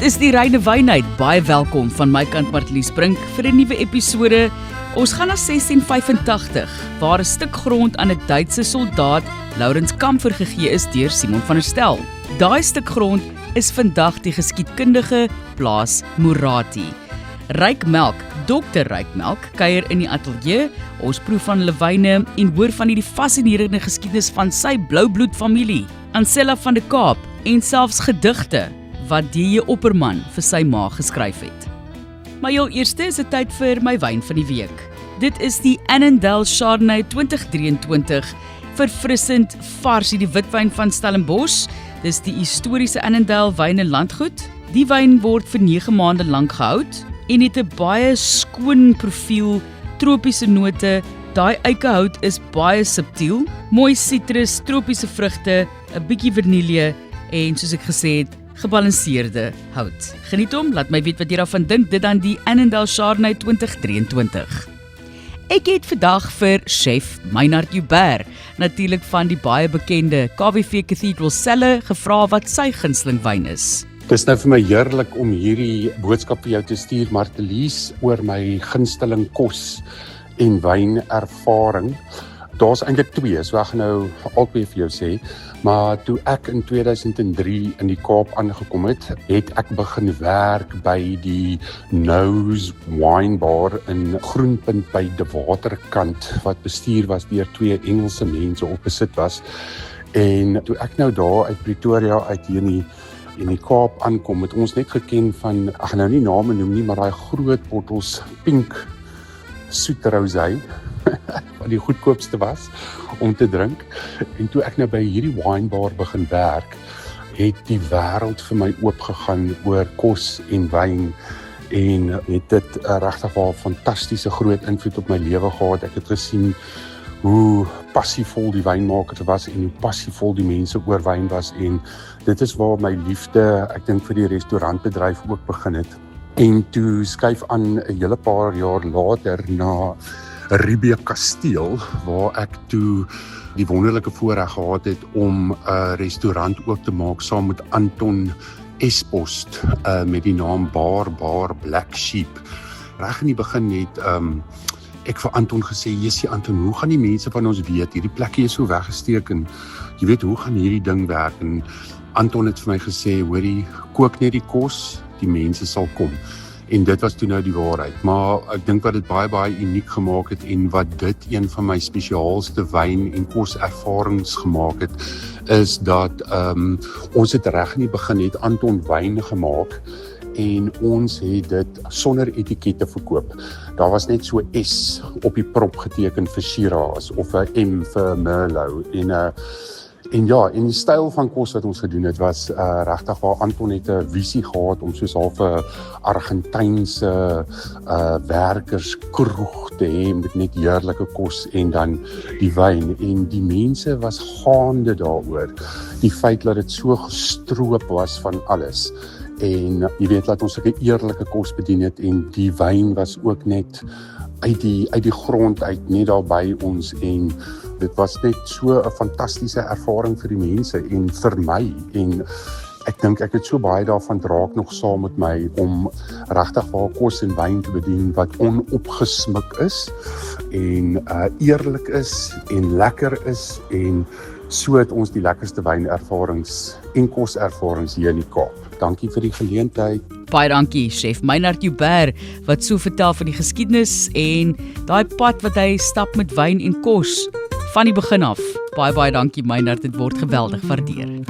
is die Reine Wynheid. Baie welkom van my kant Martlies Brink vir 'n nuwe episode. Ons gaan na 1685, waar 'n stuk grond aan 'n Duitse soldaat, Laurens Kamfer, gegee is deur Simon van der Stel. Daai stuk grond is vandag die geskiedkundige plaas Moerati. Ryk Melk, Dr. Ryk Melk, kuier in die ateljee. Ons proef van hulle wyne en hoor van die fascinerende geskiedenis van sy bloubloed familie, Ansella van der Kaap, en selfs gedigte wat D.J. Opperman vir sy ma geskryf het. Maar heel eerste is dit tyd vir my wyn van die week. Dit is die Annandale Chardonnay 2023, verfrissend vars, die witwyn van Stellenbosch. Dis die historiese Annandale wyn en landgoed. Die wyn word vir 9 maande lank gehoud en het 'n baie skoon profiel, tropiese note. Daai eikehout is baie subtiel, mooi sitrus, tropiese vrugte, 'n bietjie vanilje en soos ek gesê het, gebalanseerde hout. Geniet hom, laat my weet wat jy daarvan dink. Dit dan die Annandale Chardonnay 2023. Ek het vandag vir chef Meinhard Joubert, natuurlik van die baie bekende KWV Cathedral Celle, gevra wat sy gunsteling wyn is. Dit is nou vir my heerlik om hierdie boodskap vir jou te stuur, Martlies, oor my gunsteling kos en wyn ervaring. Daar's eintlik 2, so ek gaan nou albei vir jou sê, maar toe ek in 2003 in die Kaap aangekom het, het ek begin werk by die Nose Wine Bar in Groenpunt by De Waterkant, wat bestuur was deur 2 Engelse mense op besit was. En toe ek nou daar uit Pretoria uit hier in die Kaap aankom, het ons net geken van, ek gaan nou nie name noem nie, maar daai groot bottels pink soet rosé, wat die goedkoopste was om te drink. En toe ek nou by hierdie winebar begin werk, het die wêreld vir my oopgegaan oor kos en wyn en het dit regtig 'n fantastiese groot invloed op my lewe gehad. Ek het gesien hoe passievol die wynmakers was en hoe passievol die mense oor wyn was, en dit is waar my liefde, ek dink, vir die restaurantbedryf ook begin het. En toe skuif aan 'n hele paar jaar later na Ribe Kasteel, waar ek toe die wonderlike voorreg gehad het om 'n restaurant oop te maak saam met Anton Espost, met die naam Bar Black Sheep. Reg in die begin het ek vir Anton gesê, "Jessie Anton, hoe gaan die mense van ons weet, hierdie plekkie is so weggesteek en jy weet, hoe gaan hierdie ding werk?" En Anton het vir my gesê, "Hoorie, kook net die kos, die mense sal kom." En dit was toe nou die waarheid. Maar ek dink wat dit baie uniek gemaak het en wat dit een van my spesiaalste wyn en koservarings gemaak het, is dat ons het reg in die begin het Anton wyn gemaak en ons het dit sonder etikette verkoop. Daar was net so S op die prop geteken vir Shiraz of 'n M vir Merlot en ja, en die styl van kos wat ons gedoen het was regtig waar Anton het 'n visie gehad om soos half 'n Argentynse werkerskroeg te hê met net heerlike kos en dan die wyn, en die mense was gaande daaroor. Die feit dat dit so gestroop was van alles. En jy weet, laat ons sulke eerlike kos bedien het en die wyn was ook net uit die grond uit, net daar by ons, en dit was net so 'n fantastiese ervaring vir die mense en vir my, en ek dink ek het so baie daarvan draak nog saam met my om regtig waar kos en wyn te bedien wat onopgesmik is en eerlik is en lekker is, en so het ons die lekkerste wynervarings en koservarings hier in die Kaap. Dankie vir die geleentheid. Baie dankie, chef Meinhard Joubert, wat so vertel van die geskiedenis en daai pad wat hy stap met wyn en kos van die begin af. Baie dankie Meinhard, dit word geweldig waardeer.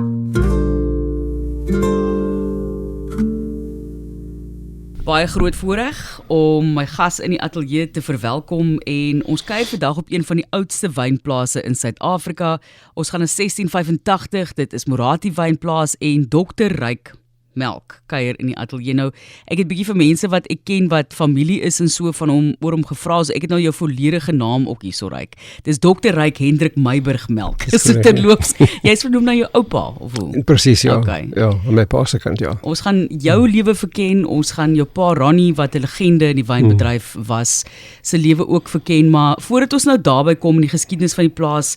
Baie groot voorreg om my gas in die ateljee te verwelkom, en ons kuier vandag op een van die oudste wynplase in Suid-Afrika. Ons gaan na 1685, dit is Moerati wynplaas, en Dr. Ryk Melk kuier in die ateljee. Nou, ek het bietjie vir mense wat ek ken wat familie is en so van hom oor hom gevra, so ek het nou jou volledige naam ook hierso, Ryk. Dis Dr. Ryk Hendrik Meiburg Melk. So terloops, jy's vernoem na jou oupa of hoe? Presies, ja. Okay. Ja, aan my pa se kant, ja. Ons gaan jou lewe verken, ons gaan jou pa Ronnie, wat 'n legende in die wynbedryf was, se lewe ook verken, maar voordat ons nou daarby kom in die geskiedenis van die plaas,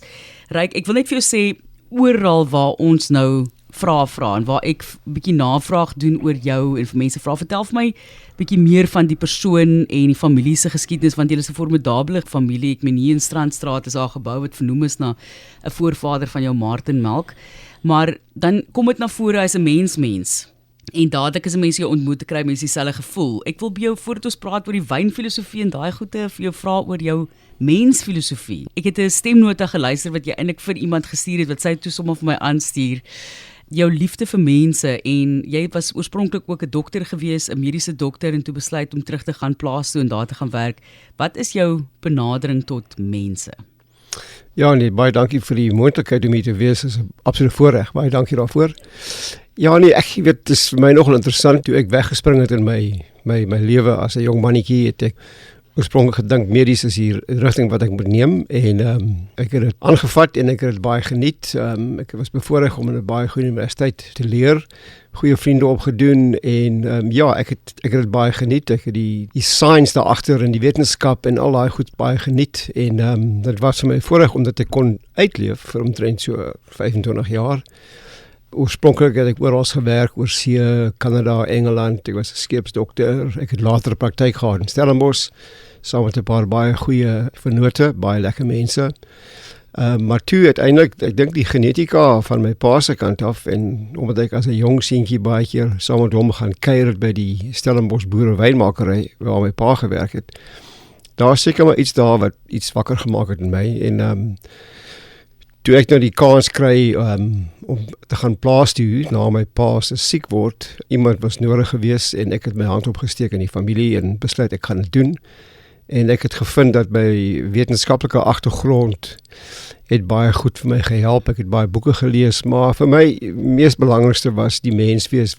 Ryk, ek wil net vir jou sê, oral waar ons nou vrae vra en waar ek bietjie navraag doen oor jou en vir mense vra, vertel vir my bietjie meer van die persoon en die familie se geskiedenis, want julle is 'n formidabele familie. Ek meen hier in Strandstraat is daar 'n gebou wat vernoem is na 'n voorvader van jou, Martin Melk. Maar dan kom dit na vore as 'n mens. En dadelik as 'n mens jou ontmoet, kry mense dieselfde gevoel. Ek wil by jou, voordat ons praat oor die wynfilosofie en daai goeie, vir jou vra oor jou mensfilosofie. Ek het 'n stemnota geluister wat jy eintlik vir iemand gestuur het, wat sy toe sommer vir my aanstuur. Jou liefde vir mense, en jy was oorspronklik ook 'n dokter gewees, 'n mediese dokter, en toe besluit om terug te gaan plaas toe en daar te gaan werk. Wat is jou benadering tot mense? Ja nee, baie dankie vir die moontlikheid om hier te wees. Dit is 'n absolute voorreg. Baie dankie daarvoor. Ja nee, ek weet, dit is vir my nogal interessant toe ek weggespring het in my lewe as 'n jong mannetjie, het ek oorspronklik gedink medies is hier die rigting wat ek moet neem, en ek het dit aangevat en ek het dit baie geniet. Ek was bevoorreg om in 'n baie goeie universiteit te leer, goeie vriende opgedoen, en ja, ek het dit baie geniet. Ek het die science daar agter en die wetenskap en al daai goed baie geniet, en dit was vir my voorreg omdat ek kon uitleef vir omtrent so 25 jaar. Oorspronklik het ek oral gewerk, oor see, Kanada, Engeland. Ek was 'n skeepsdokter. Ek het later 'n praktyk gehad in Stellenbosch, saam met 'n paar baie goeie vennote, baie lekker mense. Maar toe uiteindelik, ek dink die genetika van my pa se kant af, en omdat ek as 'n jong seentjie baie keer saam met hom gaan kuier het by die Stellenbosch boere wynmakery waar my pa gewerk het, daar seker maar iets daar wat iets wakker gemaak het in my, en toe ek nou die kans kry om te gaan plaas toe, na my pa se siek word, iemand was nodig gewees, en ek het my hand opgesteek in die familie en besluit ek gaan dit doen. En ek het gevind dat my wetenskaplike agtergrond het baie goed vir my gehelp. Ek het baie boeke gelees, maar vir my mees belangrikste was die menswees.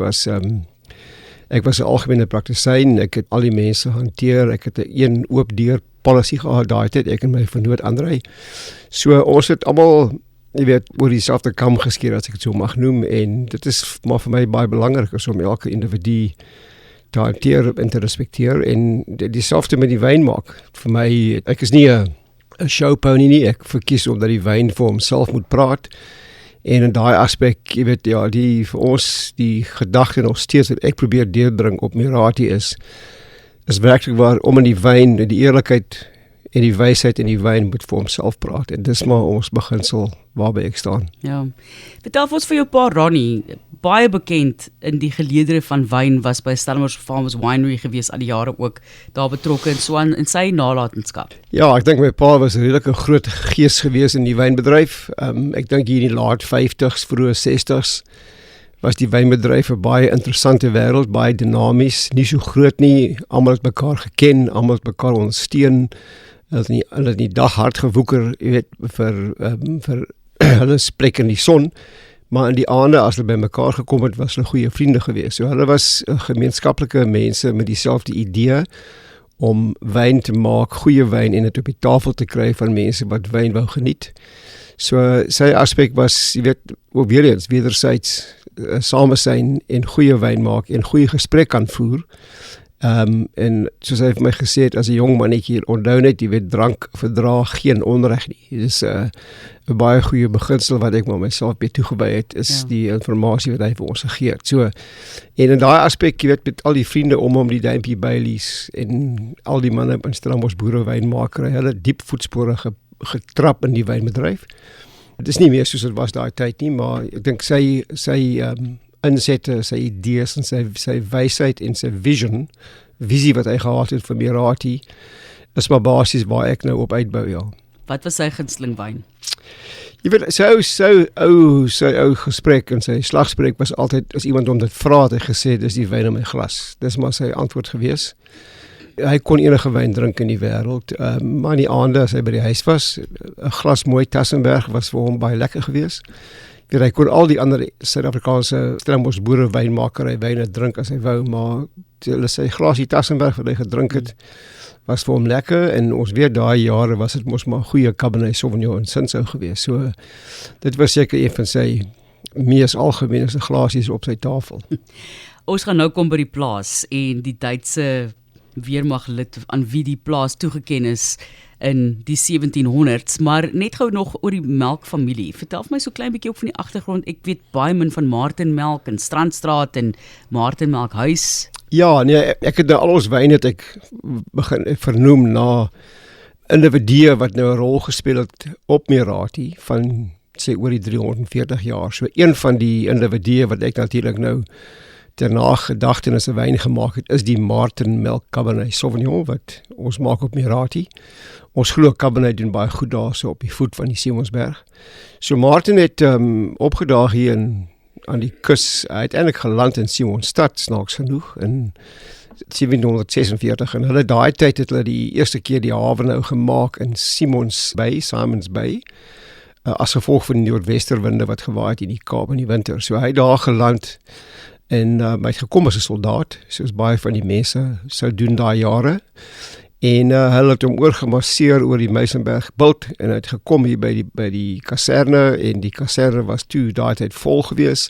Ek was 'n algemene praktisyn, ek het al die mense hanteer, ek het 'n een oop deur policy gehad daai tyd, ek en my vernoot Andrei. So ons het almal, jy weet, oor dieselfde kam geskeer, as ek dit so mag noem, en dit is maar vir my baie belangrik is om elke individu te hanteer en te respekteer, en dieselfde met die wyn maak. Vir my, ek is nie 'n showpony nie, ek verkies omdat die wyn vir homself moet praat, en in daai aspek, jy weet, ja, vir ons, die gedagte nog steeds wat ek probeer deurdring op Mirati is werklik waar om in die wyn, die eerlikheid en die wysheid in die wyn moet vir homself praat, en dis maar ons beginsel waarby ek staan. Ja, vertel vir ons van jou pa Ronnie, baie bekend in die geleedere van wyn, was by Stellenbosch Farmers Winery gewees, al die jare ook daar betrokke en so aan in sy nalatenskap. Ja, ek dink my pa was 'n redelike groot gees gewees in die wynbedryf. Ek dink hier in die laat 50s, vroeë 60s, was die wynbedryf 'n baie interessante wêreld, baie dinamies, nie so groot nie, almal het mekaar geken, almal het mekaar ondersteun, hulle het nie dag hard gewoeker, jy weet, vir hulle plek in die son, maar in die aande, as hulle by mekaar gekom het, was hulle goeie vriende gewees. So hulle was gemeenskaplike mense met dieselfde idee om wyn te maak, goeie wyn, en dit op die tafel te kry van mense wat wyn wou geniet. So sy aspek was, jy weet, ook weer eens, wederzijds samesyn en goeie wyn maak en goeie gesprek kan voer. En soos hy vir my gesê het, as 'n jong mannetjie, onthou net, jy weet, drank verdra geen onreg nie. Dit is 'n baie goeie beginsel wat ek maar myself by toegewy het, is die informasie wat hy vir ons gegee het. So, en in daai aspek, jy weet, met al die vriende om hom, die Duimpie Baileys en al die manne in Stellenbosch boere wynmakery, hulle diep voetspore getrap in die wynbedryf. Dit is nie meer soos dit was daai tyd nie, maar ek dink sy insette, sy idees en sy wysheid en sy visie wat hy gehad het vir Mirati, is maar basies waar ek nou op uitbou, ja. Wat was sy gunsteling wyn? Jy weet, sy ou gesprek en sy slagspreuk was altyd, as iemand om dit vra, het hy gesê, dis die wyn in my glas. Dis maar sy antwoord gewees. Hy kon enige wyn drink in die wêreld, maar in die aande, as hy by die huis was, 'n glas mooi Tassenberg was vir hom baie lekker gewees. Hy kon al die ander Suid-Afrikaanse Stellenbosch boere wynmakery wyne drink as hy wou, maar sy glasie Tassenberg wat hy gedrink het, was vir hom lekker, en ons weet daai jare was dit mos maar goeie Cabernet Sauvignon en Cinsault gewees. So dit was seker een van sy mees algemeenste glasies op sy tafel. Ons gaan nou kom by die plaas en die Duitse weermaglid aan wie die plaas toegeken is in die 1700s, maar net gou nog oor die melkfamilie. Vertel vir my so klein bietjie ook van die agtergrond. Ek weet baie min van Martinmelk en Strandstraat en Martinmelkhuis. Ja, nee, ek het nou al ons wyn het ek begin vernoem na individue wat nou 'n rol gespeel het op Mirati van sê oor die 340 jaar. So een van die individue wat ek natuurlik nou ter nagedagtenis 'n wyn gemaak het, is die Martinmelk Cabernet Sauvignon wat ons maak op Mirati. Ons glo Cabernet doen baie goed daar so op die voet van die Simonsberg. So Martin het opgedaag hier aan die kus. Hy het eintlik geland in Simonstad, snaaks genoeg, in 1746 en hulle daai tyd het hulle die eerste keer die hawe nou gemaak in Simons Bay, as gevolg van die noordwesterwinde wat gewaai het in die Kaap in die winter. So hy het daar geland en hy het gekom as 'n soldaat, soos baie van die mense sou doen daai jare. En hulle het hom oorgemasseer oor die Meisenberg bult en hy het gekom hier by die kaserne en die kaserne was toe daai tyd vol gewees.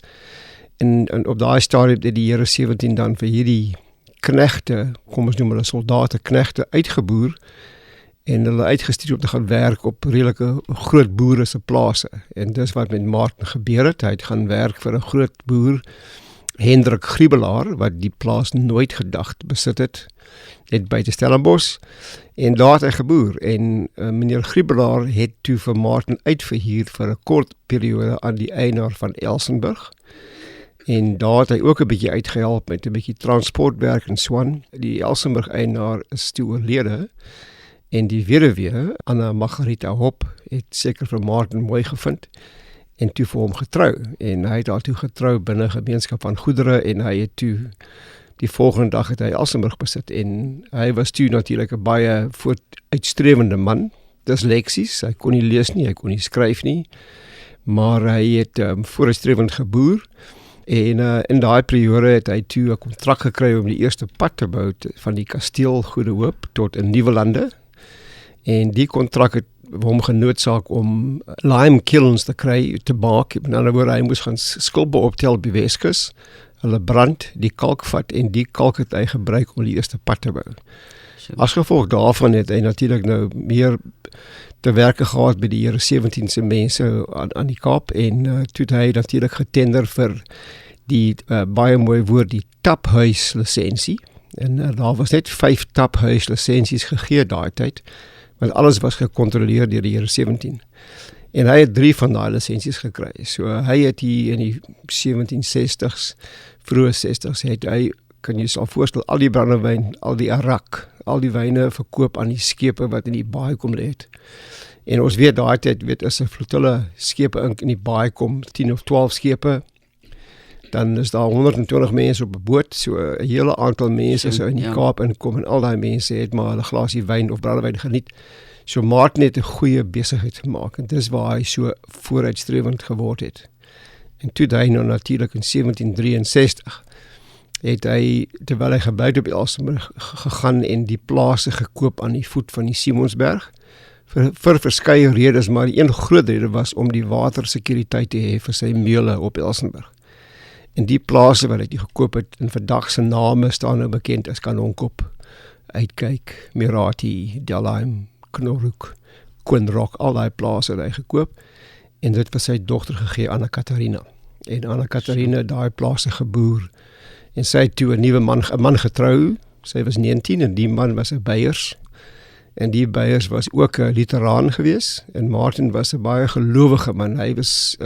En op daai stadium het die Here 17 dan vir hierdie knegte, kom ons noem hulle soldate knegte uitgeboer en hulle uitgestuur om te gaan werk op redelike groot boere se plase. En dis wat met Martin gebeur het. Hy het gaan werk vir 'n groot boer, Hendrik Griebelaar, wat die plaas nooit gedacht besit het, net buite Stellenbosch, en daar het hy geboer, en meneer Griebelaar het toe vir Martin uitverhuur vir 'n kort periode aan die eienaar van Elsenburg, en daar het hy ook 'n bietjie uitgehelp met 'n bietjie transportwerk en Swan. Die Elsenburg eienaar is toe oorlede, en die weduwee, Anna Margarita Hop, het seker vir Martin mooi gevind, en toe vir hom getrou, en hy het daartoe getrou binne gemeenskap van goedere, en hy het toe, die volgende dag het hy Elsenburg besit, en hy was toe natuurlik 'n baie vooruitstrewende man, dysleksies, hy kon nie lees nie, hy kon nie skryf nie, maar hy het vooruitstrewend geboer, en in daai periode het hy toe 'n kontrak gekry om die eerste pad te bou van die kasteel Goede Hoop tot in Nieuwelande, en die kontrak het hom genoodsaak om lime kilns te kry, te maak. In ander woorde, hy moes gaan skulpe optel op die Weskus, hulle brand die kalkvat, en die kalk het hy gebruik om die eerste pad te bou. As gevolg daarvan het hy natuurlik nou meer te werke gehad by die Here 17 se mense aan die Kaap, en toe het hy natuurlik getender vir die baie mooi woord, die taphuis lisensie, en daar was net 5 taphuis lisensies gegee daai tyd, want alles was gecontroleer deur die Here 17. En hy het 3 van daai lisensies gekry. So hy het hier in die 1760s, vroeë 60s, het hy, kan jy sal voorstel, al die brandewyn, al die arak, al die wyne verkoop aan die skepe wat in die baai kom lê het. En ons weet daai tyd, as 'n flottille skepe in die baai kom, 10 of 12 skepe, dan is daar 120 mense op 'n boot, so 'n hele aantal mense sou in die Kaap inkom, en al daai mense het maar 'n glasie wyn of brandewyn geniet. So Martin het 'n goeie besigheid gemaak, en dis waar hy so vooruitstrewend geword het. En toe hy nou natuurlik in 1763 het hy, terwyl hy gebly het op Elsenburg, gegaan en die plase gekoop aan die voet van die Simonsberg, vir verskeie redes, maar die een groot rede was om die watersekuriteit te hê vir sy meule op Elsenburg. En die plase wat hy gekoop het, in vandag se name staan nou bekend as Kanonkop, Uitkyk, Mirati, Delheim, Knorhoek, Koenrock, al die plase het hy gekoop, en dit was sy dogter gegee, Anna Katharina. En Anna Katharina daai plase geboer, en sy het toe 'n man getrou, sy was 19, en die man was 'n Beyers, en die Beyers was ook 'n Luteraan gewees, en Martin was 'n baie gelowige man, hy was,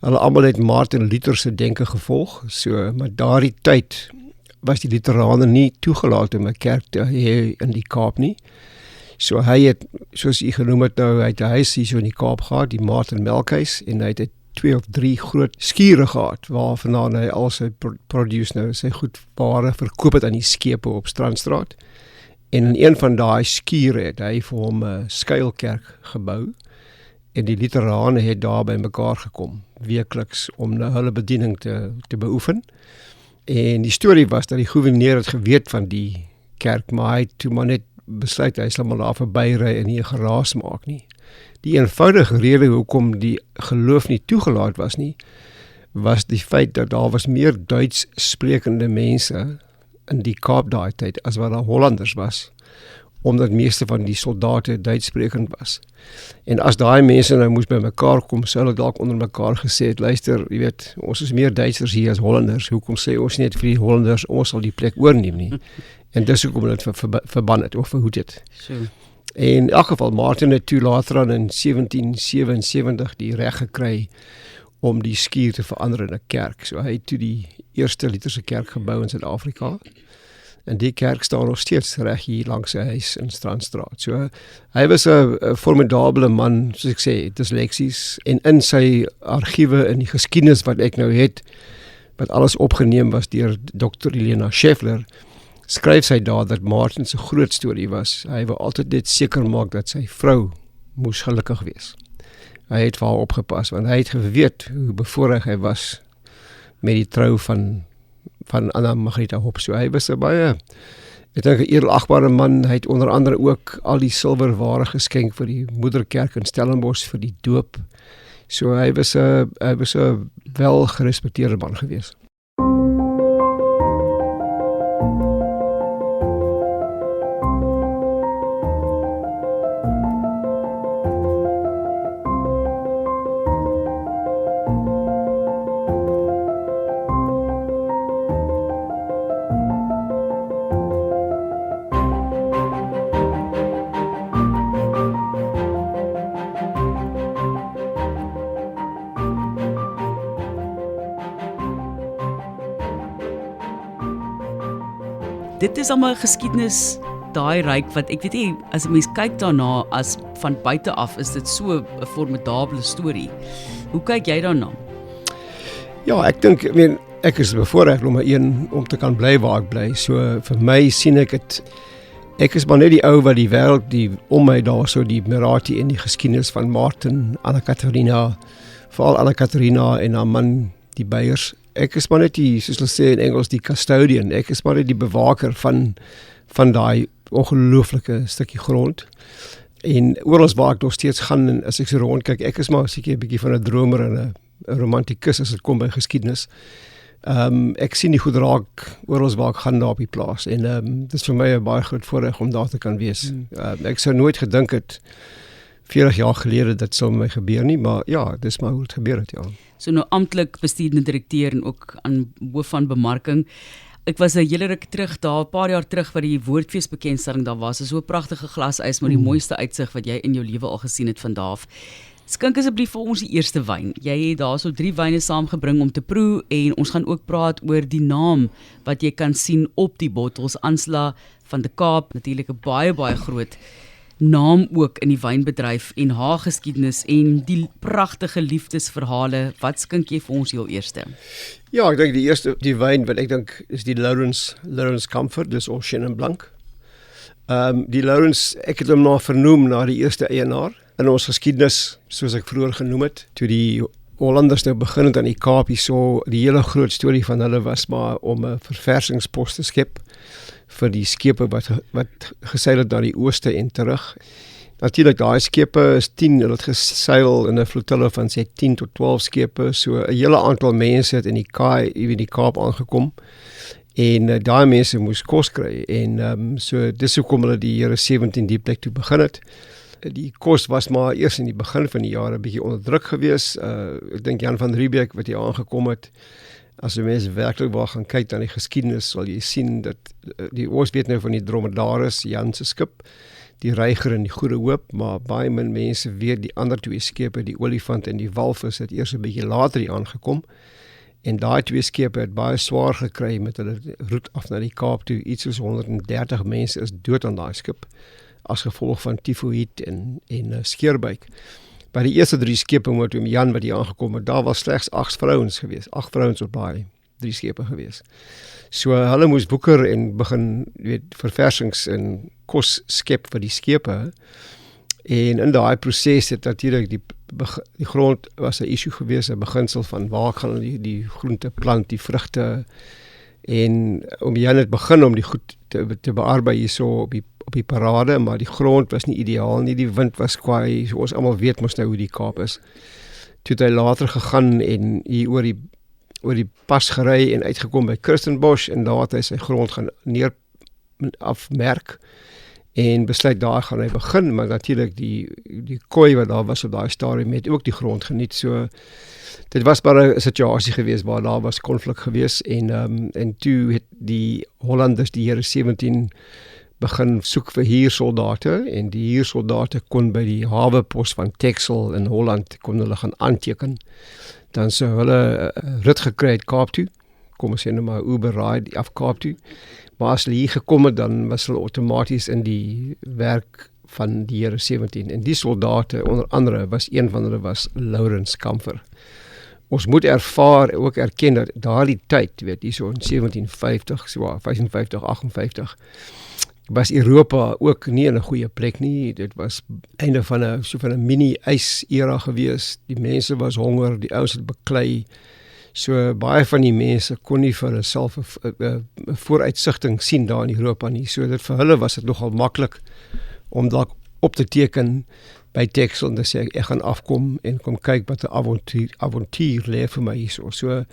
hulle almal het Martin Luther se denke gevolg, so, maar daardie tyd was die Luterane nie toegelaat om 'n kerk te hê in die Kaap nie, so hy het, soos u genoem het nou, hy het 'n huis hier so in die Kaap gehad, die Martinmelkhuis, en hy het 2 of 3 groot skure gehad, waarvandaan hy al sy produce nou, sy goedware verkoop het aan die skepe op Strandstraat, en in een van daai skure het hy vir hom 'n skuilkerk gebou, en die Luterane het daar by mekaar gekom, weekliks, om nou hulle bediening te beoefen, en die storie was dat die gouverneur het geweet van die kerk, maar hy het toe maar net besluit, hy sal maar daar verbyry en nie 'n geraas maak nie. Die eenvoudige rede hoekom die geloof nie toegelaat was nie, was die feit dat daar was meer Duits sprekende mense in die Kaap daai tyd as wat daar Hollanders was, omdat meeste van die soldate Duitssprekend was. En as daai mense nou moes by mekaar kom, sou hulle dalk onder mekaar gesê het, luister, jy weet, ons is meer Duitsers hier as Hollanders, hoekom sê ons net vir die Hollanders, ons sal die plek oorneem nie. En dis hoekom hulle dit verban het, of verhoed het. So. En in elk geval, Martin het toe later aan in 1777 die reg gekry om die skuur te verander in 'n kerk. So hy het toe die eerste Lutherse kerk gebou in Suid-Afrika. En die kerk staan nog steeds reg hier langs sy huis in Strandstraat. So hy was 'n formidabele man, soos ek sê, dysleksies, en in sy argiewe in die geskiedenis wat ek nou het, wat alles opgeneem was deur Dr. Elena Scheffler, skryf sy daar dat Martin se groot storie was. Hy wou altyd net seker maak dat sy vrou moes gelukkig wees. Hy het vir haar opgepas, want hy het geweet hoe bevoorreg hy was met die trou van Anna Margrethe Hop. So hy was 'n baie, ek dink 'n edelagbare man. Hy het onder andere ook al die silwerware geskenk vir die moederkerk in Stellenbosch vir die doop. So hy was 'n wel gerespekteerde man geweest. Dit is allemaal geskiedenis daai ryk wat ek weet nie, as 'n mens kyk daarna as van buite af, is dit so 'n formidabele storie. Hoe kyk jy daarna? Ja, ek dink, ek is bevoorreg nommer 1 om te kan bly waar ek bly. So vir my sien ek dit, ek is maar net die ou wat die wêreld die om my daar so die Merati en die geskiedenis van Martin, Anna Katharina, veral Anna Katharina en haar man die Beyers. Ek is maar net die, soos hulle sê in Engels, die custodian. Ek is maar net die bewaker van daai ongelooflike stukkie grond. En oral waar ek nog steeds gaan, en as ek so rondkyk, ek is maar seker 'n bietjie van 'n dromer en 'n romantikus as dit kom by geskiedenis. Ek sien die goed raak oral waar ek gaan daar op die plaas. En dit is vir my 'n baie groot voorreg om daar te kan wees. Ek sou nooit gedink het 40 jaar gelede dit sou my gebeur nie, maar ja, dis maar hoe het gebeur het, ja. So nou amptelik bestuurende direkteur en ook aan hoof van bemarking. Ek was 'n hele ruk terug daar, 'n paar jaar terug wat die Woordfees bekendstelling daar was. So 'n pragtige glasys met die mooiste uitsig wat jy in jou lewe al gesien het van daar af. Skink asseblief vir ons die eerste wyn. Jy het daar so 3 wyne saamgebring om te proe en ons gaan ook praat oor die naam wat jy kan sien op die bottels. Ansla van die Kaap, natuurlik 'n baie groot naam ook in die wynbedryf en haar geskiedenis en die pragtige liefdesverhale. Wat skink jy vir ons heel eerste? Ja, ek dink die eerste, die wyn wat ek dink is die Lawrence Comfort, dis ons Chenin Blanc. Die Lawrence, ek het hom nou vernoem na die eerste eienaar in ons geskiedenis, soos ek vroeër genoem het, toe die Hollanders nou begin het aan die Kaap hier so, die hele groot storie van hulle was maar om 'n verversingspos te skep vir die skepe wat geseil het na die ooste en terug. Natuurlik, daai skepe is 10, hulle het geseil in 'n flottille van sê 10 tot 12 skepe, so 'n hele aantal mense het in die Kaap aangekom, en daai mense moes kos kry, en so dis hoekom hulle die jare 17 die plek toe begin het. Die kos was maar eers in die begin van die jare 'n bietjie onder druk gewees. Ek dink Jan van Riebeeck wat hier aangekom het, as jy mense werklik wil gaan kyk na die geskiedenis, sal jy sien dat ons weet nou van die Dromedaris, Jan se skip, die Reiger en die Goeie Hoop, maar baie min mense weet die ander 2 skepe, die Olifant en die Walvis, het eers 'n bietjie later hier aangekom. En daai 2 skepe het baie swaar gekry met hulle roete af na die Kaap toe. Iets soos 130 mense is dood aan daai skip as gevolg van tifoïed en skeurbuik. By die eerste 3 skepe met Jan wat hier aangekom het, daar was slegs 8 vrouens gewees. 8 vrouens op daai 3 skepe gewees. So hulle moes boeker en begin verversings en kos skep vir die skepe. En in daai proses het natuurlik die grond was 'n issue gewees, 'n beginsel van waar gaan hulle die groente plant, die vrugte, en Jan het begin om die goed te bearbei hierso op die parade, maar die grond was nie ideaal nie, die wind was kwaai, so ons almal weet mos nou hoe die Kaap is. Toe het hy later gegaan en hier oor die oor die pas gery en uitgekom by Kirstenbosch en daar het hy sy grond gaan afmerk en besluit daar gaan hy begin, maar natuurlik die koei wat daar was op daai stadium het ook die grond geniet, so dit was maar 'n situasie geweest waar daar was konflik geweest en toe het die Hollanders die Here 17 begin soek vir huursoldate en die huursoldate kon by die hawepos van Texel in Holland kon hulle gaan aanteken. Dan sou hulle rit gekry het Kaap toe, kom ons sê nou maar Uber ride af Kaap toe, maar as hulle hier gekom het, dan was hulle outomaties in die werk van die Here 17 en die soldate, onder andere was een van hulle was Laurens Kamfer. Ons moet ook erken dat daardie tyd, weet jy, so in 1750, so 55, 58, was Europa ook nie in 'n goeie plek nie. Dit was einde van 'n mini-ys-era gewees. Die mense was honger, die ouens het beklei. So baie van die mense kon nie vir hulle self 'n vooruitsigting sien daar in Europa nie. So dit vir hulle was dit nogal maklik om dalk op te teken by Texel en te sê ek gaan afkom en kom kyk wat 'n avontuur lê vir my hierso. So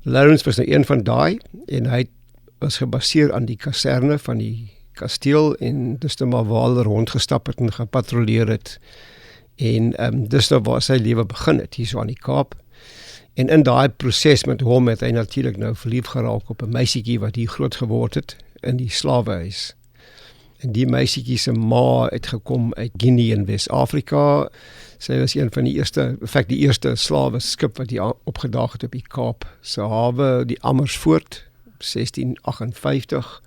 Laurens was nou een van daai en hy was gebaseer aan die kaserne van die kasteel en dis nou maar waar hulle rondgestap het en gepatrolleer het en dis nou waar sy lewe begin het, hier so aan die Kaap en in daai proses met hom het hy natuurlik nou verlief geraak op 'n meisietjie wat hier groot geword het in die slawehuis en die meisietjie se ma het gekom uit Guinea in Wes-Afrika. Sy was een van die eerste slawe skip wat hier opgedaag het op die Kaap se hawe, die Amersfoort 1658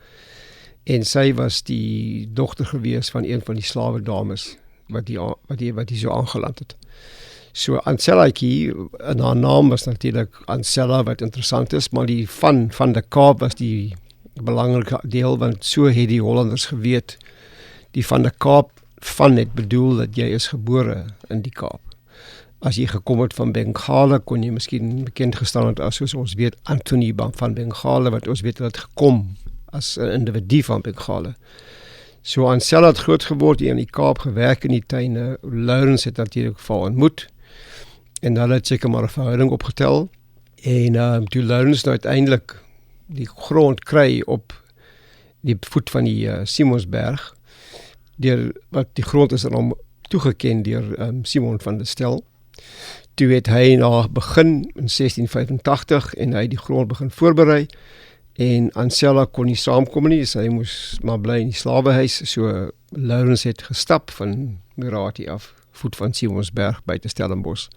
en sy was die dogter gewees van een van die slawe dames wat die so aangeland het. So Ancellaatjie, en haar naam was natuurlik Ancella wat interessant is, maar die van de Kaap was die belangrike deel, want so het die Hollanders geweet, die van de Kaap van het bedoel dat jy is gebore in die Kaap. As jy gekom het van Bengale, kon jy miskien bekend gestaan het as, soos ons weet, Anthony van Bengale, wat ons weet het gekom as 'n individu van Bengale. So Ancella het groot geword hier in die Kaap, gewerk in die tuine. Laurens het natuurlik vir ontmoet en hulle het seker maar 'n verhouding opgetel en toe Laurens nou uiteindelik die grond kry op die voet van die Simonsberg, wat die grond is dan toegeken deur Simon van der Stel. Toe het hy na begin in 1685 en hy die grond begin voorberei en Ancella kon nie saamkom nie, sy moes maar bly in die slawehuis, so Laurens het gestap van Murati af, voet van Simonsberg buite Stellenbosch,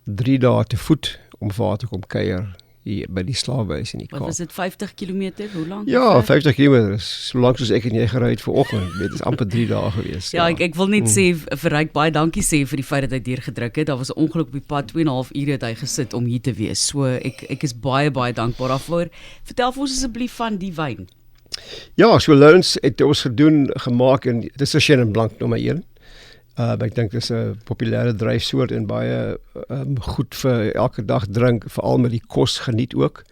3 dae te voet om vir te kom kuier hier by die slawehuis in die Kaap. Wat was dit, 50 kilometer? Hoe lank? Ja, 50 kilometer, so lank soos ek en jy gery het vanoggend, dit is amper 3 dae gewees. Ja, ek wil net sê, vir Ryk, baie dankie sê vir die feit dat hy deurgedruk het. Daar was 'n ongeluk op die pad, 2,5 ure het hy gesit om hier te wees. So ek is baie dankbaar daarvoor. Vertel vir ons asseblief van die wyn. Ja, so Laurens het ons gemaak en dit is 'n Chenin Blanc nommer 1. Ek dink dit is 'n populêre dryfsoort en baie goed vir elke dag drink, veral met die kos geniet ook.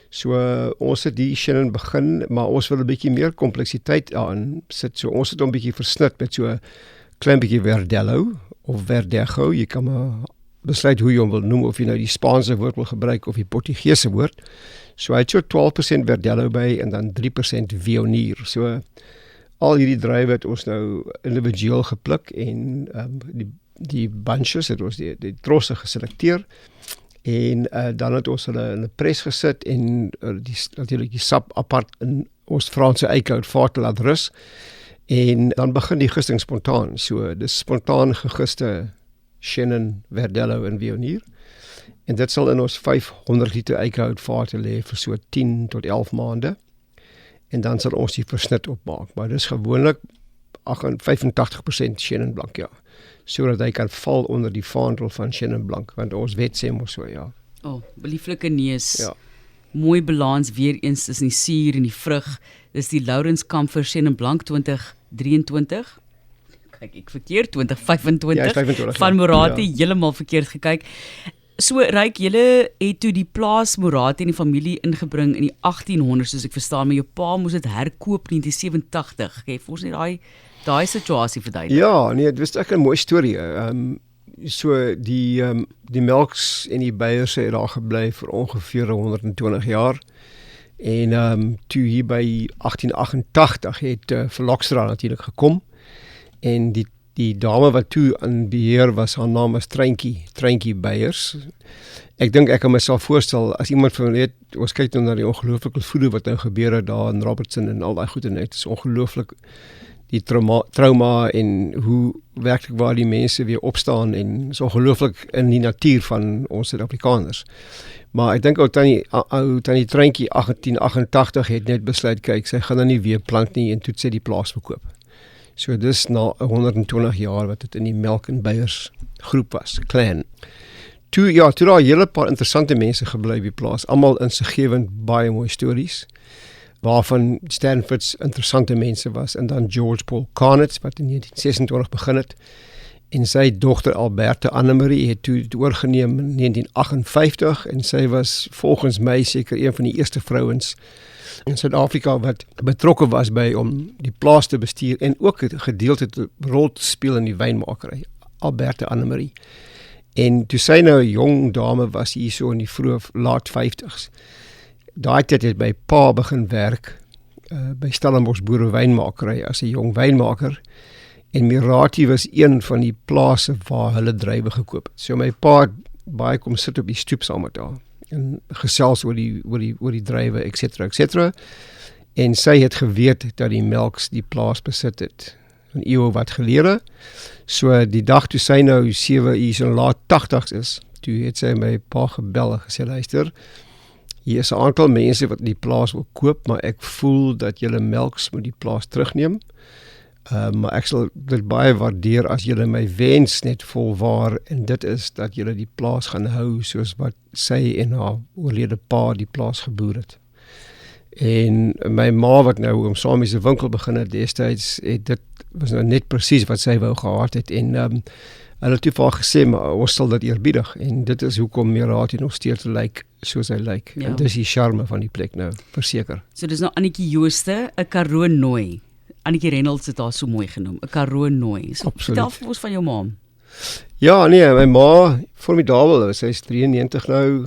So ons het die Chenin begin, maar ons wil 'n bietjie meer kompleksiteit aan sit. So ons het hom 'n bietjie versnit met so 'n klein bietjie Verdelho of Verdejo. Jy kan maar besluit hoe jy hom wil noem, of jy nou die Spaanse woord wil gebruik of die Portugese woord. So hy het so 12% Verdelho by en dan 3% Viognier. So al hierdie druiwe het ons nou individueel gepluk en die bunches het ons die trosse geselekteer en dan het ons hulle in 'n pres gesit en natuurlik die sap apart in ons Franse eikhout vaat laat rus en dan begin die gisting spontaan. So dis spontaan gegiste Chenin, Verdelho en Viognier en dit sal in ons 500 liter eikhout vate lê vir so 10 tot 11 maande. En dan sal ons die versnit opmaak, maar dis gewoonlik 85% Chenin Blanc, ja. Sodat hy kan val onder die vaandel van Chenin Blanc, want ons wet sê mos so, ja. Lieflike neus. Ja. Mooi balans weer eens tussen die suur en die vrug. Dis die Laurens Kamfer Chenin Blanc 2023. Kyk, ek verkeerd 2025. Ja, 25, van Murati, heeltemal verkeerd gekyk. So Ryk, julle het toe die plaas Murati en die familie ingebring in die 1800s, soos ek verstaan, maar jou pa moes dit herkoop in 1987. Gee vir ons net daai situasie verduidelik. Ja, nee, dit was ek 'n mooi storie. So die melks en die beiers het daar gebly vir ongeveer 120 jaar. En toe hier by 1888 het Verlokstra natuurlik gekom. En die dame wat toe aan beheer was, haar naam was Treintjie Beiers. Ek dink ek kan myself voorstel, as iemand van weet, ons kyk nou na die ongelooflike vloede wat nou gebeur het daar in Robertson en al daai goed en dit is ongelooflik die trauma en hoe werklik waar die mense weer opstaan en is ongelooflik in die natuur van ons Suid-Afrikaners. Maar ek dink ou tannie Treintjie 1888 het net besluit, kyk, sy gaan dan nie weer plant nie en toe sy die plaas verkoop. So dis na 120 jaar wat dit in die melk en beiers groep was, clan. Toe daar 'n hele paar interessante mense gebly op die plaas, almal insiggewend baie mooi stories, waarvan Stanfords interessante mense was, en dan George Paul Carnett, wat in 1926 begin het, en sy dogter Alberta Annemarie het toe oorgeneem in 1958, en sy was volgens my seker een van die eerste vrouens in Suid-Afrika wat betrokke was by om die plaas te bestuur en ook 'n gedeelte rol te speel in die wynmakery, Alberta Annemarie. En toe sy nou 'n jong dame was hier so in die vroeë laat 50's. Daai tyd het my pa begin werk by Stellenbosch Boere Wynmakery as 'n jong wynmaker. En Mirati was een van die plase waar hulle druiwe gekoop het. So my pa het baie kom sit op die stoep saam met haar en gesels oor die druiwe, et cetera. En sy het geweet dat die melks die plaas besit het in eeue wat gelede. So die dag toe sy nou 7 uur in laat 80's is, toe het sy my pa gebel en gesê, luister, hier is 'n aantal mense wat die plaas wil koop, maar ek voel dat julle melks moet die plaas terugneem. Maar ek sal dit baie waardeer as julle my wens net volwaar, en dit is dat julle die plaas gaan hou soos wat sy en haar oorlede pa die plaas geboer het. En my ma wat nou oom Samie se winkel begin het destyds, dit was nou net presies wat sy wou gehad het, en hulle het toe vir haar gesê, maar ons sal dit eerbiedig, en dit is hoekom Mirati nog steeds lyk soos hy lyk. Ja. En dis die charme van die plek nou, verseker. So dis nou Annetjie Jooste, 'n Karoo Nooi. Annetjie Reynolds het haar so mooi genoem, 'n Karoo Nooi. So, vertel vir ons van jou ma. Ja, nee, my ma, formidabel, sy is 93 nou.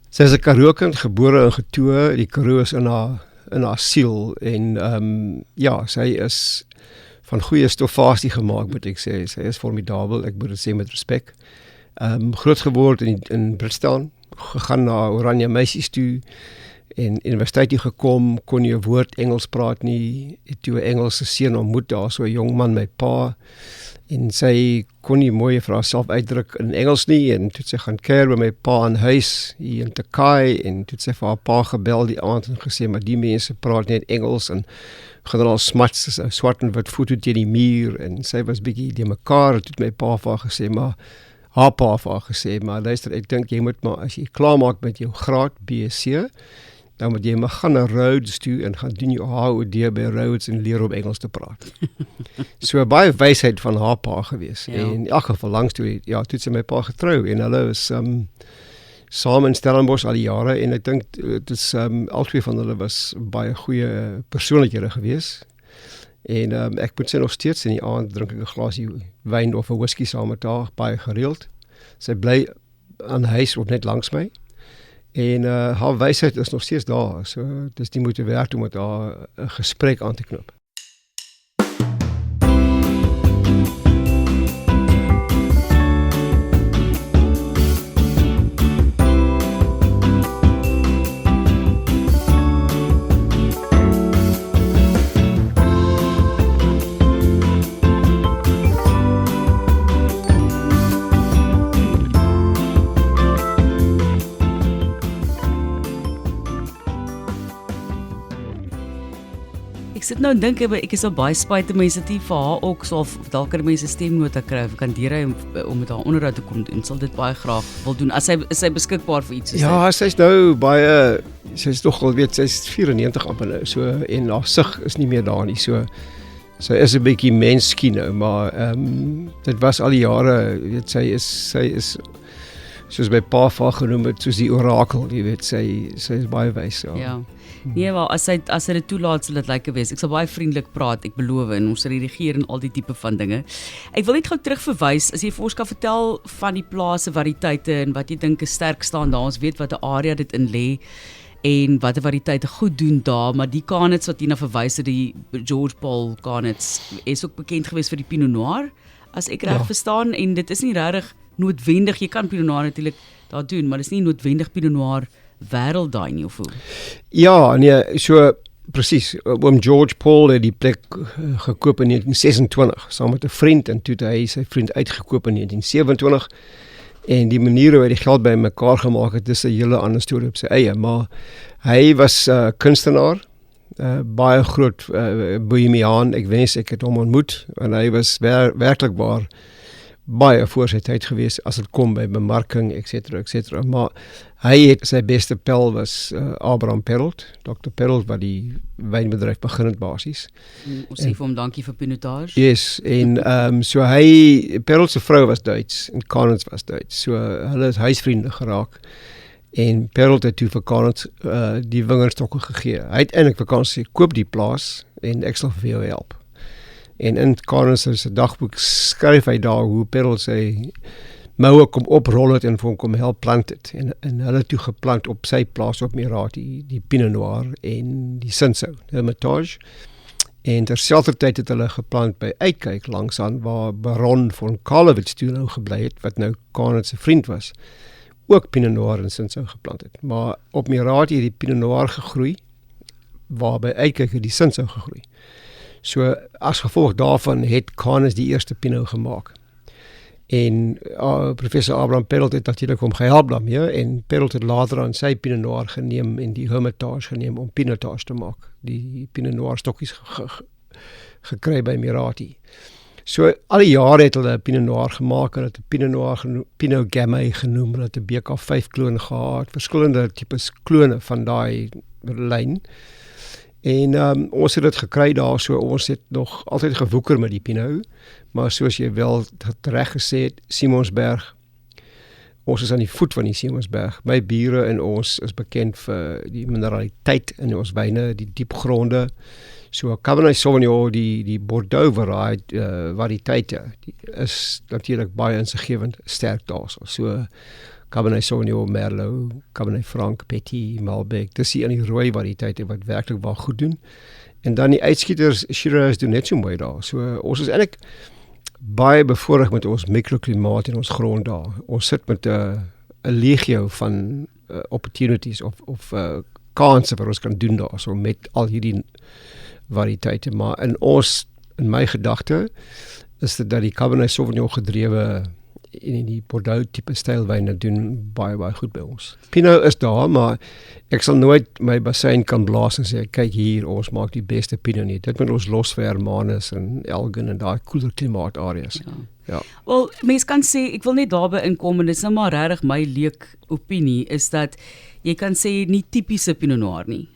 Sy is 'n Karoo kind, gebore en getoe, die Karoo is in haar siel, en sy is van goeie stofasie gemaak, moet ek sê. Sy is formidabel, ek moet dit sê met respek. Groot geword in Bridgetown, gegaan na Oranje Meisies toe, en universiteit toe gekom, kon nie 'n woord Engels praat nie, het toe 'n Engelse seun ontmoet, daar so 'n jong man, my pa, en sy kon nie mooi vir haarself uitdruk in Engels nie, en toe sy gaan kuier by my pa in huis, hier in Takai, en toe sy vir haar pa gebel die aand en gesê, maar die mense praat net Engels, en generaal Smuts, 'n swart en wit foto teen die muur, en sy was bietjie die mekaar, en toe my pa vir haar gesê, maar haar pa vir haar gesê, maar luister, ek dink jy moet maar, as jy klaar maak met jou graad BSc, dan moet jy maar gaan na Rhodes toe en gaan doen jou HOD by Rhodes en leer om Engels te praat. So baie wysheid van haar pa gewees. Ja. En in elk geval langs toe, toe het sy my pa getrou, en hulle is saam in Stellenbosch al die jare, en ek dink dit is albei van hulle was baie goeie persoonlikhede gewees. En ek moet sê nog steeds in die aand drink ek 'n glasie wyn of 'n whisky saam met haar, baie gereeld. Sy bly aan huis of net langs my. En haar wysheid is nog steeds daar, so dis die moeite werd om met haar 'n gesprek aan te knoop. Ek sit nou en dink, ek is al baie spyt mense dit vir haar ook, so dalk kan mense stemnota kry, kan Dere om met haar onderhoud te kom doen, sal dit baie graag wil doen, as sy beskikbaar vir iets is. Ja, sy's nou baie, sy's toch al weet, sy's 94 amper nou, so, en haar sig is nie meer daar nie, so, sy is 'n bietjie menskie nou, maar dit was al die jare, weet, sy is soos my pa van genoem het, soos die orakel, jy weet, sy is baie wys. Ja. Nee, wel, as hy dit toelaat, sal dit lekker wees. Ek sal baie vriendelik praat, ek beloof, en ons redigeer en al die tipe van dinge. Ek wil net gou terugverwys, as jy vir ons kan vertel van die plase, variëteite en wat jy dink is sterk staan daar, ons weet wat 'n area dit in lê en wat 'n variëteite goed doen daar, maar die Canets wat jy na verwys het, die George Paul Canets, is ook bekend geweest vir die Pinot Noir, as ek reg verstaan, en dit is nie regtig noodwendig, jy kan Pinot Noir natuurlik daar doen, maar dit is nie noodwendig Pinot Noir wêreld daai nie, of hoe? Ja, nee, so presies. Oom George Paul het die plek gekoop in 1926 saam met 'n vriend, en toe het hy sy vriend uitgekoop in 1927, en die manier hoe hy die geld by mekaar gemaak het, is 'n hele ander storie op sy eie, maar hy was kunstenaar, baie groot bohemiaan, ek wens ek het hom ontmoet, en hy was werklik waar baie voor sy tyd gewees as dit kom by bemarking, etc. Maar hy het sy beste pel was Abraham Perrault, Dr. Perrault, wat die wynbedryf begin het basies. Ons sê vir hom dankie vir pinotage. Yes, en so Perrault se vrou was Duits en Canets was Duits, so hulle is huisvriende geraak. En Perrault het toe vir Canets die wingerdstokke gegee. Hy het eintlik vir Canets gesê, koop die plaas en ek sal vir jou help. En in Canets se dagboek skryf hy daar hoe Perrault sy moue kom oprol het en vir hom kom help plant het. En hulle toe geplant op sy plaas op Mirati, die Pinot Noir en die Cinsault, Hermitage. En terselfdertyd het hulle geplant by Uitkyk langsaan waar Baron von Karlowitz toe nou gebly het, wat nou Canets se vriend was, ook Pinot Noir en Cinsault geplant het. Maar op Mirati het die Pinot Noir gegroei, waar by Uitkyk het die Cinsault gegroei. So as gevolg daarvan het Canets die eerste Pinot gemaak. En professor Abraham Perrault het natuurlik hom gehelp daarmee, en Perrault het later aan sy Pinot Noir geneem en die Hermitage geneem om Pinotage te maak. Die Pinot Noir stokkies gekry by Mirati. So al die jare het hulle Pinot Noir gemaak, hulle het Pinot Noir Pinot Gamay genoem, hulle het 'n BK5 kloon gehad, verskillende tipes klone van daai lyn. En ons het dit gekry daar, so ons het nog altyd gewoeker met die Pinot, maar soos jy wel reg gesê het, Simonsberg, ons is aan die voet van die Simonsberg. My bure en ons is bekend vir die mineraliteit in ons wyne, die diep gronde. So Cabernet Sauvignon, die Bordeaux variëteite, is natuurlik baie insiggewend sterk daar. So Cabernet Sauvignon, Merlot, Cabernet Franc, Petit, Malbec, dis die in die rooi variëteite wat werklik wel goed doen. En dan die uitskieters, Shiraz doen net so mooi daar. So ons is eintlik baie bevoorreg met ons mikroklimaat en ons grond daar. Ons sit met 'n legio van opportunities of kanse wat ons kan doen daar, so met al hierdie variëteite. Maar in my gedagte is dit dat die Cabernet Sauvignon gedrewe en die Bordeaux tipe stylwyne doen baie goed by ons. Pinot is daar, maar ek sal nooit my bassein kan blaas en sê, kyk hier, ons maak die beste Pinot nie. Dit moet ons los vir Hermanus en Elgin en daai koeler klimaatareas. Ja. Wel, mens kan sê, ek wil net daarby inkom, en dit is nou maar regtig my leek opinie, is dat jy kan sê nie tipiese Pinot Noir nie.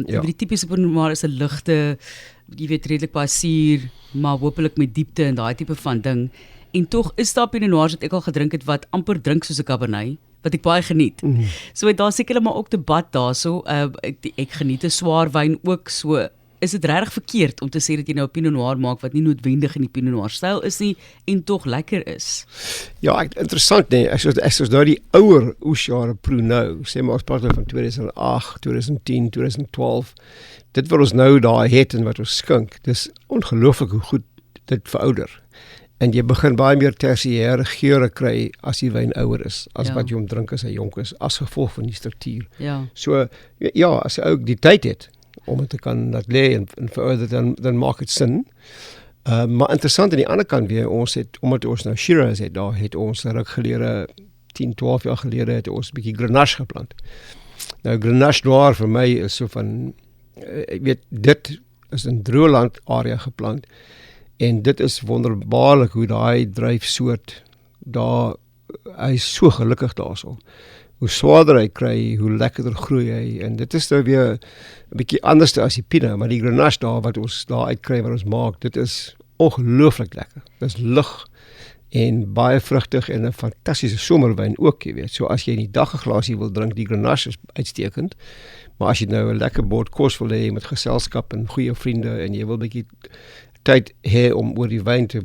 Die tipiese Pinot Noir is 'n ligte, jy weet, redelik baie suur, maar hopelik met diepte en daai tipe van ding. En tog is daar Pinot Noirs wat ek al gedrink het wat amper drink soos 'n Cabernet, wat ek baie geniet. So daar seker maar ook debat daarso. Ek geniet 'n swaar wyn ook, so is dit regtig verkeerd om te sê dat jy nou 'n Pinot Noir maak wat nie noodwendig in die Pinot Noir styl is nie en tog lekker is. Ja, interessant nee. Ek soos nou die ouer oesjare proe nou, sê maar ons praat nou van 2008, 2010, 2012. Dit wat ons nou daar het en wat ons skink, dis ongelooflik hoe goed dit verouder. En jy begin baie meer tersiêre geure kry as die wyn ouer is, as wat jy hom drink as hy jonk is, as gevolg van die struktuur. Ja. So, ja, as jy ook die tyd het, om het te kan laat lê en verouder, dan maak het sin. Maar interessant aan die ander kant weer, ons het, omdat ons nou Shiraz het, daar het ons ruk gelede, 10, 12 jaar gelede, het ons 'n bietjie Grenache geplant. Nou, Grenache Noir vir my is so van, ek weet, dit is in Droeland area geplant, en dit is wonderbaarlik hoe daai dryfsoort daar, hy is so gelukkig daarso. Hoe swaarder hy kry, hoe lekkerder groei hy, en dit is nou weer 'n bietjie anders as die Pinot, maar die Grenache daar wat ons daar uitkry wat ons maak, dit is ongelooflik lekker. Dit is lig en baie vrugtig en 'n fantastiese somerwyn ook, jy weet. So as jy in die dag 'n glasie wil drink, die Grenache is uitstekend. Maar as jy nou 'n lekker bord kos wil hê met geselskap en goeie vriende en jy wil 'n bietjie tyd hê om oor die wyn te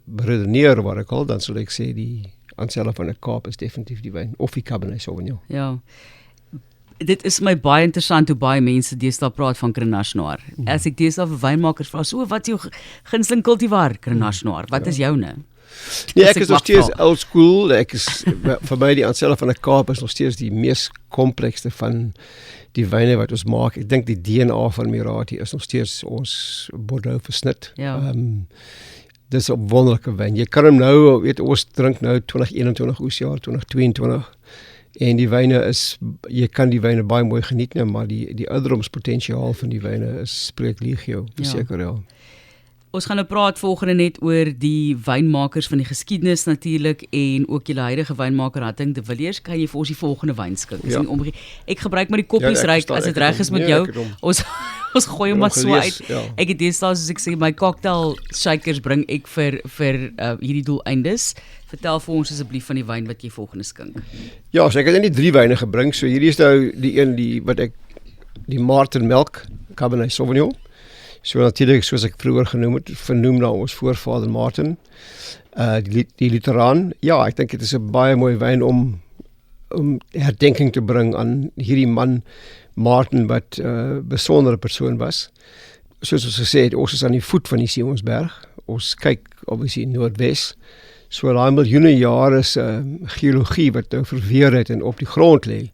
beredeneer wat ek al, dan sal ek sê die Ancella van die Kaap is definitief die wyn, of die Cabernet Sauvignon. Ja. Dit is my baie interessant hoe baie mense deesdae praat van Grenache Noir. As ek deesdae vir wynmakers vra, so wat is jou gunsteling kultivar Grenache Noir? Wat is joune? Nee, ek is nog steeds old school. Ek is vir my die Ancella van die Kaap is nog steeds die mees komplekste van die wyne wat ons maak. Ek dink die DNA van Mirati is nog steeds ons Bordeaux versnit. Ja. Dis 'n wonderlike wyn. Jy kan hom nou, weet ons drink nou 2021 oesjaar, 2022. En die wyne jy kan die wyne baie mooi geniet, maar die ouderdomspotensiaal van die wyne spreek legio, seker ja. Ons gaan nou praat volgende net oor die wynmakers van die geskiedenis natuurlik en ook julle huidige wynmaker Hatting de Villiers. Kan jy vir ons die volgende wyn skink? Ja. Ek gebruik maar die koppies ryk as dit reg is met jou. Ons gooi hom maar so uit. Ja. Ek het deesdae soos ek sê my cocktail shakers bring ek vir hierdie doeleindes. Vertel vir ons asseblief van die wyn wat jy volgende skink. Ja, so ek het net 3 wyne gebring. So hierdie is nou die Martin Melk Cabernet Sauvignon. So natuurlik, soos ek vroeër genoem het, vernoem na ons voorvader Martin, die Luteraan. Ja, ek dink dit is 'n baie mooi wyn om herdenking te bring aan hierdie man Martin wat 'n besondere persoon was. Soos ons gesê het, ons is aan die voet van die Simonsberg. Ons kyk obviously noordwes. So daai miljoene jare se geologie wat nou verweer het en op die grond lê,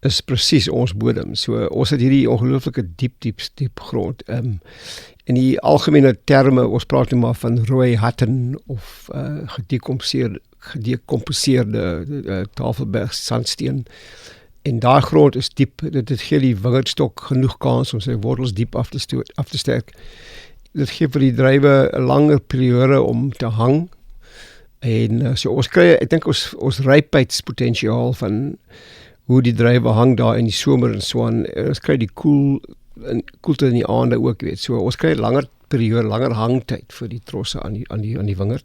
is presies ons bodem. So ons het hierdie ongelooflike diep grond. In die algemene terme, ons praat nou maar van rooi hatten of gedecomposeerde Tafelberg sandsteen. En daai grond is diep. Dit gee die wingerdstok genoeg kans om sy wortels diep af te sterk. Dit gee vir die druiwe 'n langer periode om te hang. En so ons kry, ek dink ons rypheidspotensiaal van hoe die druiwe hang daar in die somer en so aan. Ons kry die koelte in die aande ook, weet. So ons kry langer periode, langer hangtyd vir die trosse aan die wingerd.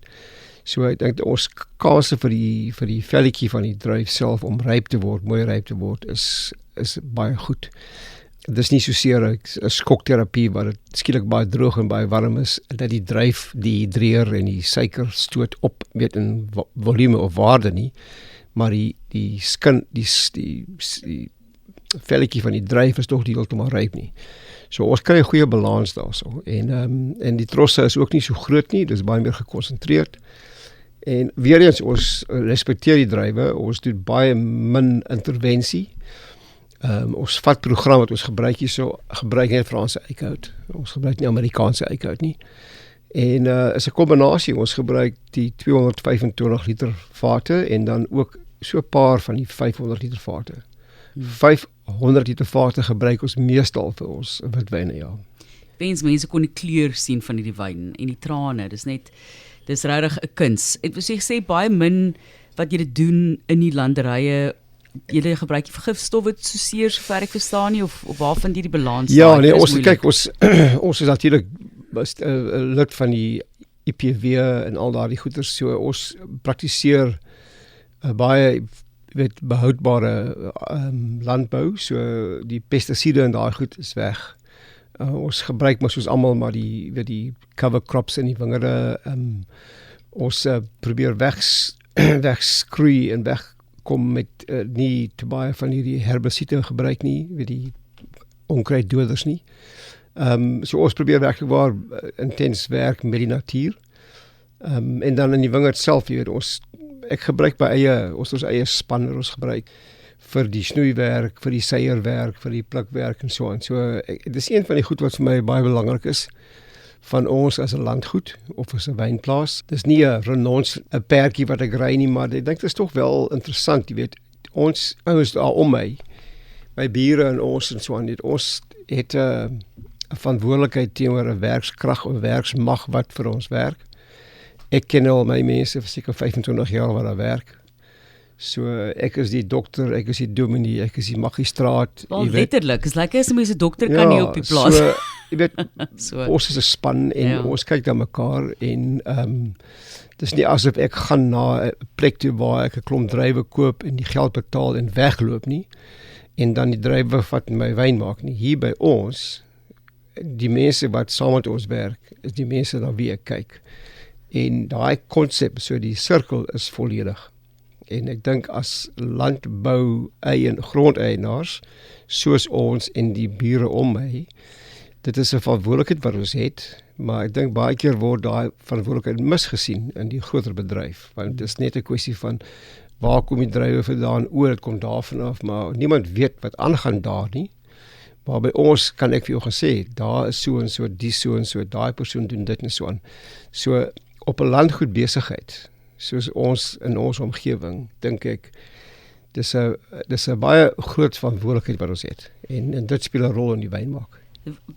So ek dink ons kanse vir die velletjie van die druif self om ryp te word, mooi ryp te word is baie goed. Dit is nie soseer 'n skokterapie waar dit skielik baie droog en baie warm is, dat die druif dehidreer en die suiker stoot op, weet in volume of waarde nie, maar die velletjie van die druif is nog nie heeltemal ryp nie. So ons kry 'n goeie balans daarso. En die trosse is ook nie so groot nie, dis baie meer gekonsentreerd. En weer eens, ons respekteer die druiwe, ons doen baie min intervensie. Ons vatprogram wat ons gebruik gebruik net Franse eikhout. Ons gebruik nie Amerikaanse eikhout nie. En is 'n kombinasie. Ons gebruik die 225 liter vate en dan ook so 'n paar van die 500 liter vate. 500 liter vate gebruik ons meestal vir ons witwyne, ja. Mense kon die kleur sien van hierdie wyn en die trane. Dis regtig 'n kuns. Ek wil sê baie min wat jy doen in die landerye. Jy gebruik die vergifstowwe soseer sover ek verstaan nie, of waar vind jy die balans? Ja, nee, ons kyk ons is natuurlik lid van die IPW en al daardie goeders, so ons praktiseer baie behoudbare landbou, so die pestisiede en daai goed is weg. Ons gebruik maar soos almal maar die cover crops in die wingerde. Ons probeer wegskroei en wegkom met nie te baie van hierdie herbisiede gebruik nie, die onkruiddoders nie. So ons probeer werklik waar intens werk met die natuur. En dan in die wingerd self, ek gebruik ons eie spanner ons gebruik vir die snoeiwerk, vir die seierwerk, vir die plukwerk en so aan. So dit is een van die goed wat vir my baie belangrik is van ons as 'n landgoed of as 'n wynplaas. Dis nie 'n renons, 'n perdjie wat ek ry nie, maar ek dink dit is tog wel interessant, jy weet. Ons ouens daar om my bure en ons en so aan, ons het 'n verantwoordelikheid teenoor 'n werkskrag of werksmag wat vir ons werk. Ek ken al my mense vir seker 25 jaar wat daar werk. So ek is die dokter, ek is die dominee, ek is die magistraat. Wel letterlik, is lekker as 'n mens 'n dokter kan nie op die plaas. jy weet, So. ons is 'n span en ons kyk na mekaar en dis nie asof ek gaan na 'n plek toe waar ek 'n klomp druiwe koop en die geld betaal en wegloop nie en dan die druiwe vat en my wyn maak nie. Hier by ons, die mense wat saam met ons werk, is die mense na wie ek kyk. En daai konsep, so die sirkel is volledig. En ek dink as landbou grondeienaars, soos ons en die bure om my, dit is 'n verantwoordelikheid wat ons het, maar ek dink baie keer word daai verantwoordelikheid misgesien in die groter bedryf, want dit is net 'n kwessie van waar kom die druiwe vandaan, dit kom daarvan af, maar niemand weet wat aangaan daar nie. Maar by ons kan ek vir jou gesê, daar is so en so, die so en so, daai persoon doen dit en so aan. So op 'n landgoed besigheid, soos ons in ons omgewing, dink ek, dis 'n baie groot verantwoordelikheid wat ons het. En dit speel 'n rol in die wynmaak.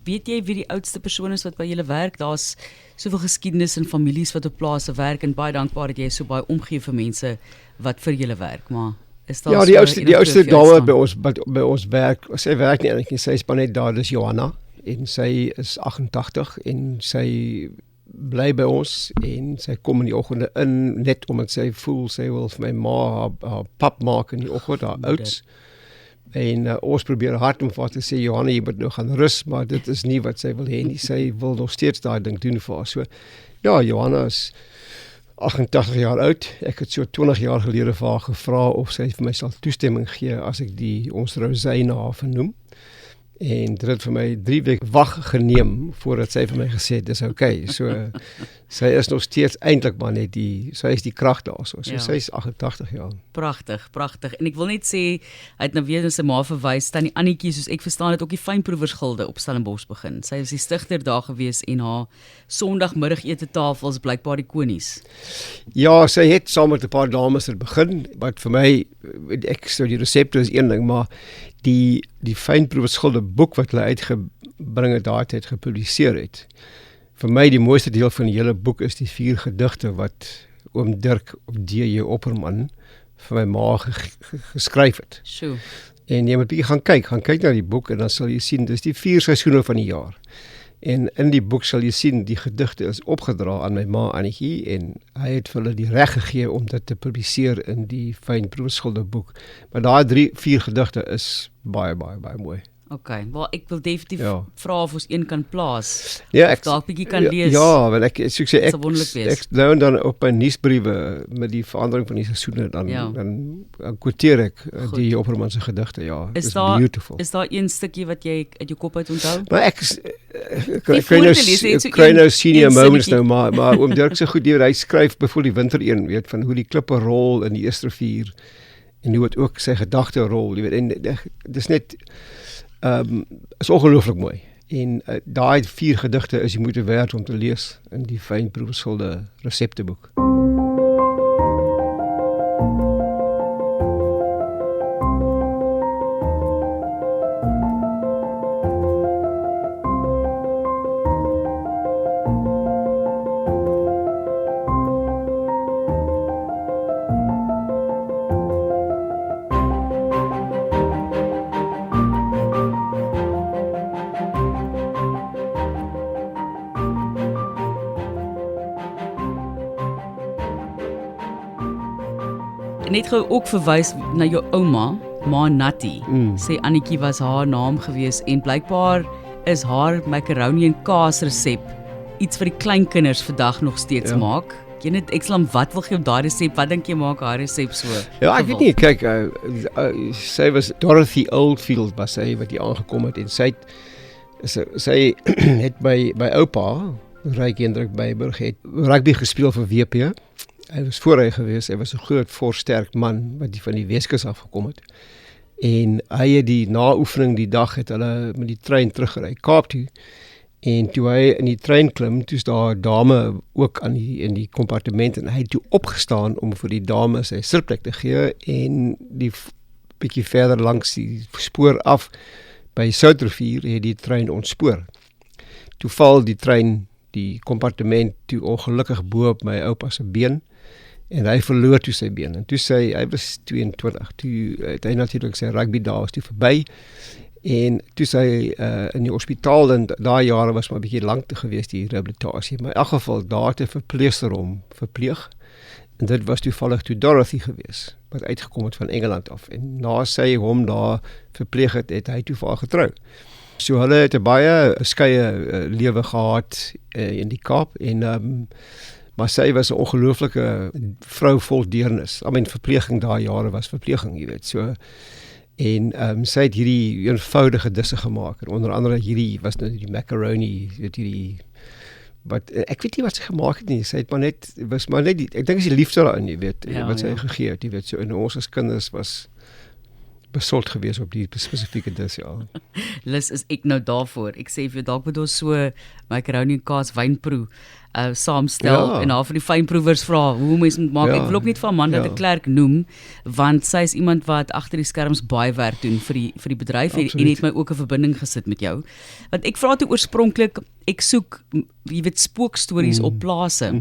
Weet jy wie die oudste persoon is wat by julle werk? Daar's soveel geskiedenis en families wat op plase werk en baie dankbaar dat jy so baie omgee vir mense wat vir julle werk, maar is daar Ja, die oudste dame by ons werk, sy werk nie eintlik nie, sy is maar net daar, dis Johanna en sy is 88 en sy bly by ons en sy kom in die oggende in net omdat sy voel sy wil vir my ma haar pap maak in die oggend, haar ouds. En ons probeer hard om vir haar te sê, Johanna, jy moet nou gaan rus, maar dit is nie wat sy wil hê nie. Sy wil nog steeds daai ding doen vir haar. So, ja, Johanna is 88 jaar oud. Ek het so 20 jaar gelede vir haar gevra of sy vir my sal toestemming gee as ek ons rosy na haar vernoem. En dit het vir my 3 weke wag geneem voordat sy vir my gesê het, dis okay. So, sy is nog steeds eintlik maar net sy is die krag daar so. So sy is 88 jaar. Pragtig. En ek wil net sê, hy het nou weer na sy ma verwys, tannie Annetjie, soos ek verstaan het, ook die fynproewersgilde op Stellenbosch begin. Sy was die stigter daar gewees en haar Sondagmiddagete tafels blykbaar die konies. Ja, sy het saam met 'n paar dames begin, wat vir my, die resepte is een ding, maar die fynproewersgilde boek wat hulle uitgebring het, daai tyd gepubliseer het. Vir my die mooiste deel van die hele boek is die 4 gedigte wat oom Dirk of D.J. Opperman vir my ma geskryf het. Sjoe. En jy moet 'n bietjie gaan kyk na die boek en dan sal jy sien, dis die 4 seisoene van die jaar. En in die boek sal jy sien, die gedigte is opgedra aan my ma Annetjie en hy het vir hulle die reg gegee om dit te publiseer in die fynproewersgilde boek. Maar daai 4 gedigte is baie mooi. Okay, wel ek wil definitief Ja. vra of ons een kan plaas. Ja, of dalk bietjie kan lees. Ja, want ek sê Sal wonderlik wees. ek nou en dan op my nuusbriewe met die verandering van die seisoene dan quoteer ek die Opperman se gedigte, ja. Is Beautiful. Is daar een stukkie wat jy uit jou kop uit onthou? Maar ek voor te lees, net so kry nou een senior moments sinnetjie. nou, maar oom Dirk se goed deur, hy skryf byvoorbeeld die winter een, weet van hoe die klippe rol in die Eersrivier en hoe dit ook sy gedagte rol, jy weet, en dis net is ongelooflik mooi. En daai 4 gedigte is die moeite werd om te lees in die fynproewersgilde resepteboek. Net gou ook verwys na jou ouma, Ma Natty. Sê Annetjie was haar naam gewees en blykbaar is haar macaroni en kaas resep iets wat die kleinkinders vandag nog steeds maak. Jy net Ekslam, wat wil jy op daai resep? Wat dink jy maak haar resep so? Ja, ek weet nie, kyk, sy was Dorothy Oldfield was sy wat hier aangekom het en sy het by oupa, Ryk Hendrik Beyburg, het rugby gespeel vir WP. Hy was voor hy gewees, hy was 'n groot, sterk man wat van die Weskus afgekom het. En hy het die naoefening die dag het hulle met die trein teruggery Kaap toe. En toe hy in die trein klim, toe is daar 'n dame ook in die kompartement en hy het toe opgestaan om vir die dame sy sitplek te gee en die bietjie verder langs die spoor af by Soudrivier het die trein ontspoor. Toe val die trein, die kompartement toe ongelukkig bo op my oupa se been en hy verloor toe sy been en toe hy was 22, toe het hy natuurlik sy rugby dae was toe verby En toe sy in die hospitaal, en daai jare was maar 'n bietjie lank te gewees die rehabilitasie, maar in elk geval daar het 'n verpleegster hom verpleeg. En dit was toevallig toe Dorothy gewees, wat uitgekom het van Engeland af. En na sy hom daar verpleeg het, het hy toe vir haar getrou. So hulle het 'n baie skeie lewe gehad in die Kaap en maar sy was 'n ongelooflike vrou vol deernis. Verpleging daai jare was verpleging, jy weet. So en sy het hierdie eenvoudige disse gemaak. En onder andere hierdie was nou die macaroni, weet hierdie wat ek weet nie wat sy gemaak het nie. Sy het maar net ek dink is die liefde daarin, jy weet, wat sy gegee het, jy weet. So en ons as kinders was besold gewees op die spesifieke dis, ja. Lis, is ek nou daarvoor. Ek sê vir jou, dalk moet ons so macaroni en kaas wynproe saamstel en haar van die fynproevers vra hoe mens moet maak. Ek wil ook net vir Amanda de Klerk noem, want sy is iemand wat agter die skerms baie werk doen vir die bedryf en het my ook 'n verbinding gesit met jou. Want ek vra toe oorspronklik, ek soek, jy weet, spookstories op plase.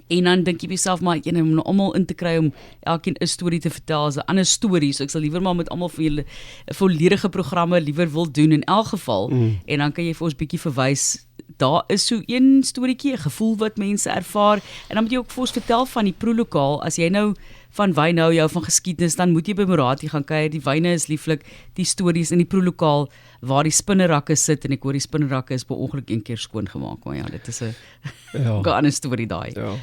En dan dink jy myself maar om almal in te kry om elkeen 'n storie te vertel, is 'n ander storie, so ek sal liewer maar met almal vir julle volledige programme liewer wil doen in elk geval, en dan kan jy vir ons bietjie verwys, daar is so een storieetjie, 'n gevoel wat mense ervaar, en dan moet jy ook vir ons vertel van die proelokaal, as jy nou van wyn hou, jou van geskiedenis, dan moet jy by Morati gaan kyk, die wyne is lieflik, die stories in die proelokaal, waar die spinnerakke sit, en ek hoor die spinnerakke is per ongeluk een keer skoon gemaak, maar ja, dit is 'n ander storie daai. Ja.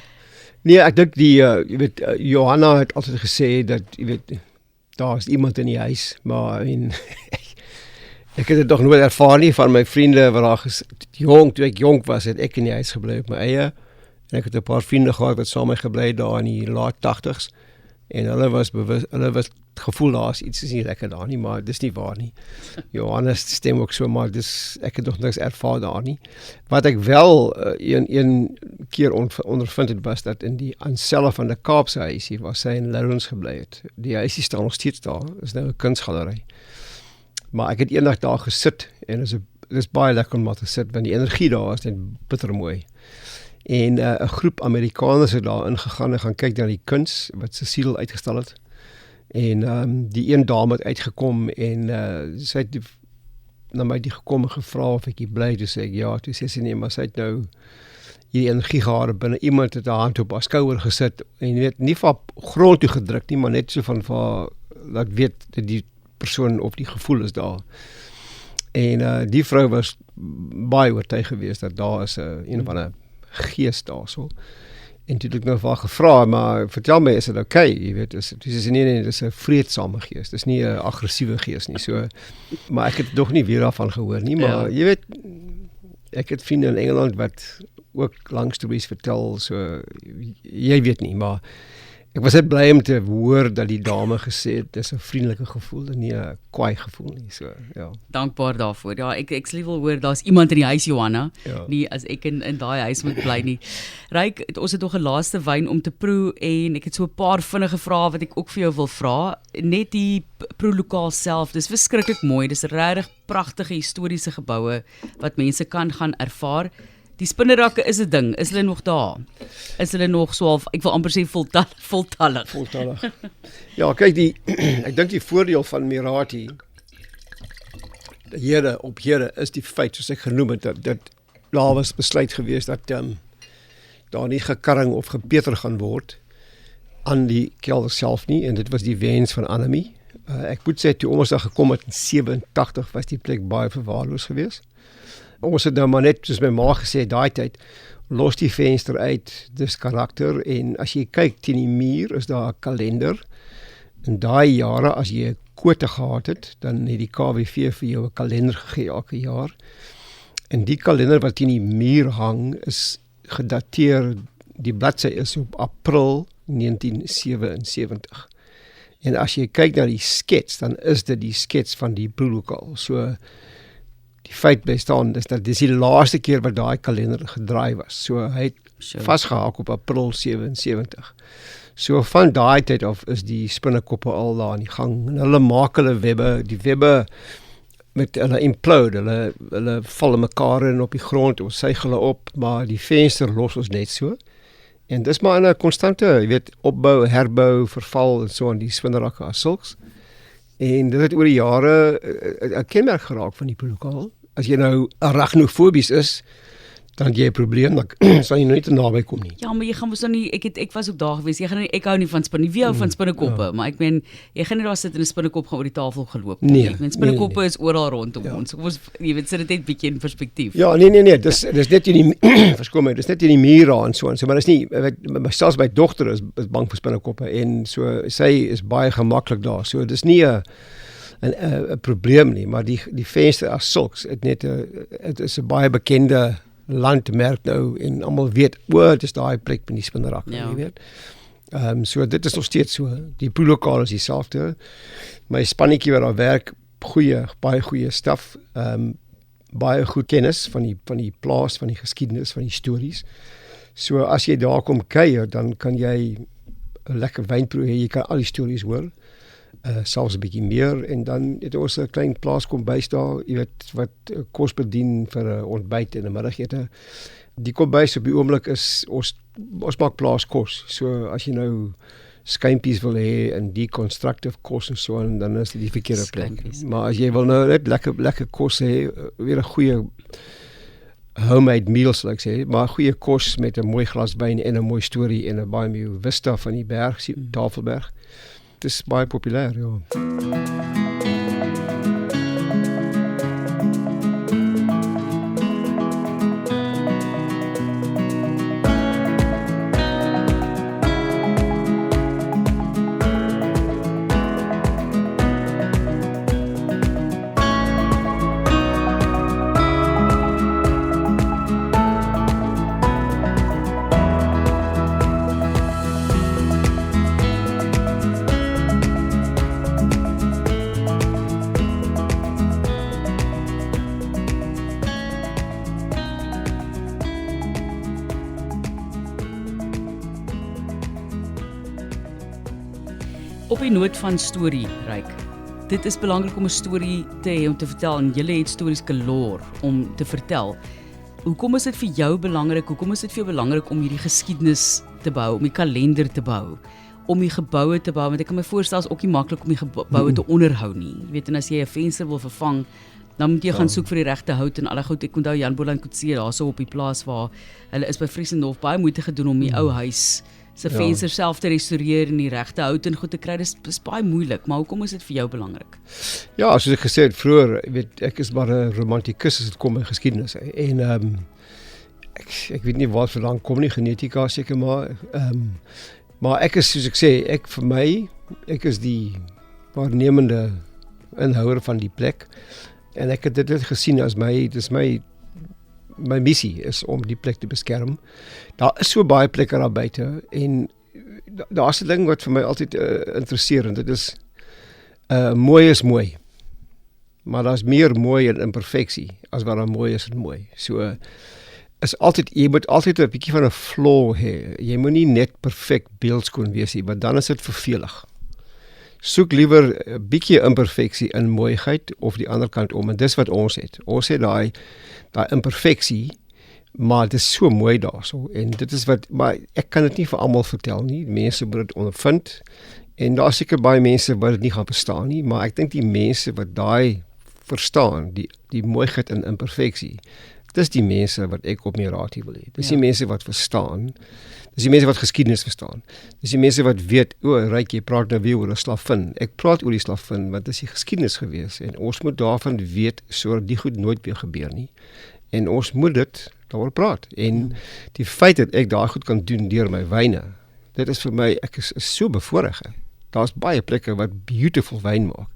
Nee, ek dink jy weet, Johanna het altyd gesê dat, jy weet, daar is iemand in die huis, maar ek het dit nog nooit ervaar nie van my vriende, wat daar toe ek jong was, het ek in die huis gebly op my eie, en ek het 'n paar vriende gehad wat saam met my gebly daar in die laat 80s, en hulle was gevoel daar is nie lekker daar nie, maar dis nie waar nie. Johannes stem ook so, maar ek het nog niks ervaar daar nie. Wat ek wel een keer ondervind het, was dat in die aanselle van die Kaapse huisie, waar sy in Lawrence gebly het. Die huisie staan nog steeds daar, is nou 'n kunsgalery. Maar ek het eendag daar gesit, en dit is baie lekker om maar te sit, want die energie daar is net bitter mooi. En 'n groep Amerikaners het daar ingegaan en gaan kyk na die kuns, wat Cecile uitgestal het. En die een dame het uitgekom en sy het na my gekom en gevra of ek hier bly, toe sê ek ja, toe sê sy nee, maar sy het nou hierdie energie gehad binne, iemand het haar hand op haar skouer gesit, en jy weet, nie van grond toe gedruk nie, maar net so van laat weet dat die persoon of die gevoel is daar. En die vrou was baie oortuig geweest dat daar is een van 'n gees daar so. En toe het ek nou vir haar gevra, maar vertel my, is dit okay? Jy weet, dis nee, dis 'n vreedsame gees, dis nie 'n aggressiewe gees nie, so, maar ek het nog nie weer daarvan gehoor nie, maar jy weet, ek het vriende in Engeland wat ook lang stories vertel, so, jy weet nie, maar ek was net bly om te hoor dat die dame gesê het, dis 'n vriendelike gevoel en nie 'n kwaai gevoel nie, so, ja. Dankbaar daarvoor, ja, ek sal wil hoor, daar's iemand in die huis, Johanna, ja. Nie as ek in daai huis moet bly nie. Ryk, ons het nog 'n laaste wyn om te proe, en ek het so 'n paar vinnige vrae wat ek ook vir jou wil vra, net die proelokaal self, dis verskriklik mooi, dis regtig pragtige historiese geboue, wat mense kan gaan ervaar. Die spinnerakke is 'n ding, is hulle nog daar? Is hulle nog so half, ek wil amper sê voltallig? Voltallig. Ja, kyk, ek dink die voordeel van Morati, Here is die feit, soos ek genoem het, dat daar was besluit geweest dat daar nie gekarring of gepeter gaan word aan die kelder self nie, en dit was die wens van Annemie. Ek moet sê, toe ons daar gekom het in 87, was die plek baie verwaarloos geweest. Ons het nou maar net, soos my ma gesê, daai tyd, los die venster uit, dis karakter, en as jy kyk teen die muur, is daar 'n kalender. In daai jare, as jy 'n kwote gehad het, dan het die KWV vir jou 'n kalender gegee elke jaar. En die kalender wat teen die muur hang, is gedateer, die bladsy is op April 1977. En as jy kyk na die skets, dan is dit die skets van die proelokaal. So, die feit bestaan is dat dis die laaste keer wat daai kalender gedraai was. So hy het vasgehaak op April 77. So van daai tyd af is die spinnekoppe al daar aan die gang. En hulle maak hulle die webbe met hulle implode, hulle val in mekaar in op die grond, ons suig hulle op, maar die venster los ons net so. En dis maar in 'n konstante, jy weet, opbou, herbou, verval en so aan die spinnerakke as sulks. En dit het oor die jare 'n kenmerk geraak van die proelokaal. As jy nou arachnofobies is, dan het jy 'n probleem, dan sal jy nooit te naby kom nie. Ja, maar jy gaan mos nou nie, ek was ook daar gewees, jy gaan nie, ek hou nie van spinne, wie hou van spinnekoppe, maar ek meen, jy gaan nie daar sit en 'n spinnekop gaan oor die tafel geloop. Nee, Ek meen, spinnekoppe is oral rondom ons. Kom ons, jy weet, sit dit net bietjie in perspektief. Ja, nee, dis net in die verskoon my, dis net in die mure en so, maar dis nie, selfs my dogter is bang vir spinnekoppe en so, sy is baie gemaklik daar, so dis nie 'n probleem nie, maar die venster as sulks, het is 'n baie bekende landmerk nou en almal weet, dit is daai plek met die spinnerak, jy weet. So dit is nog steeds so. Die proelokaal is dieselfde. My spannetjie wat daar werk, baie goeie staf, baie goed kennis van die plaas, van die geskiedenis, van die stories. So as jy daar kom kuier, dan kan jy 'n lekker wyn proe hê, jy kan al die stories hoor. Selfs 'n bietjie meer en dan het ons 'n klein plaas kombuis daar, jy weet, wat kos bedien vir 'n ontbyt en 'n middagete. Die kombuis op die oomblik is ons maak plaaskos. So as jy nou skynpies wil hê en deconstructive kos en so en dan is dit die verkeerde plek. Maar as jy wil nou net lekker kos hê, weer 'n goeie homemade meal sal ek sê, maar goeie kos met 'n mooi glas wyn en 'n mooi storie en 'n baie mooi vista van die berg, Tafelberg. Het is baie populair, ja. Op die noot van storie, Ryk. Dit is belangrik om 'n storie te hê om te vertel en julle het stories galore om te vertel. Hoekom is dit vir jou belangrik? Hoekom is dit vir jou belangrik om hierdie geskiedenis te bou, om die kalender te bou, om die geboue te bou? Want ek kan my voorstel is ook nie maklik om die geboue te onderhou nie. Jy weet, en as jy 'n venster wil vervang, dan moet jy gaan soek vir die regte hout en alle goed. Ek onthou Jan Boland Kutse daarso op die plaas waar hulle is by Vriesendorp baie moeite gedoen om die ou huis se venster self te restaureer en die regte hout en goed te kry. Dis baie moeilik, maar hoekom is dit vir jou belangrik? Ja, soos ek gesê het vroeër, weet ek is maar 'n romantikus as dit kom by geskiedenis. En ek weet nie waar dit vandaan kom nie, genetika seker maar ek is soos ek sê, ek is die waarnemende inhouer van die plek en ek het dit gesien as my missie is om die plek te beskerm. Daar is so baie plekke daar buite en daar's 'n ding wat vir my altyd interesseer en dit is mooi is mooi. Maar daar's meer mooi in imperfeksie as wat daar mooi is en mooi. So jy moet altyd 'n bietjie van 'n flaw hê. Jy moet nie net perfek beeldskoon wees nie, want dan is dit vervelig. Soek liewer 'n bietjie imperfeksie in mooiheid of die ander kant om en dis wat ons het. Ons het daai imperfeksie, maar dit is so mooi daarso en dit is maar ek kan dit nie vir almal vertel nie. Mense moet dit ondervind en daar is seker baie mense wat dit nie gaan verstaan nie, maar ek dink die mense wat daai verstaan, die mooiheid in imperfeksie, dis die mense wat ek op my raadjie wil hê. Dis die mense wat verstaan. Dis die mense wat geskiedenis verstaan. Dis die mense wat weet, Ryk, jy praat nou weer oor 'n slavin. Ek praat oor die slavin, want dit is die geskiedenis gewees en ons moet daarvan weet sodat die goed nooit weer gebeur nie. En ons moet dit daaroor praat. En die feit dat ek daai goed kan doen deur my wyne, dit is vir my, ek is so bevoorreg. Daar's baie plekke wat beautiful wyn maak,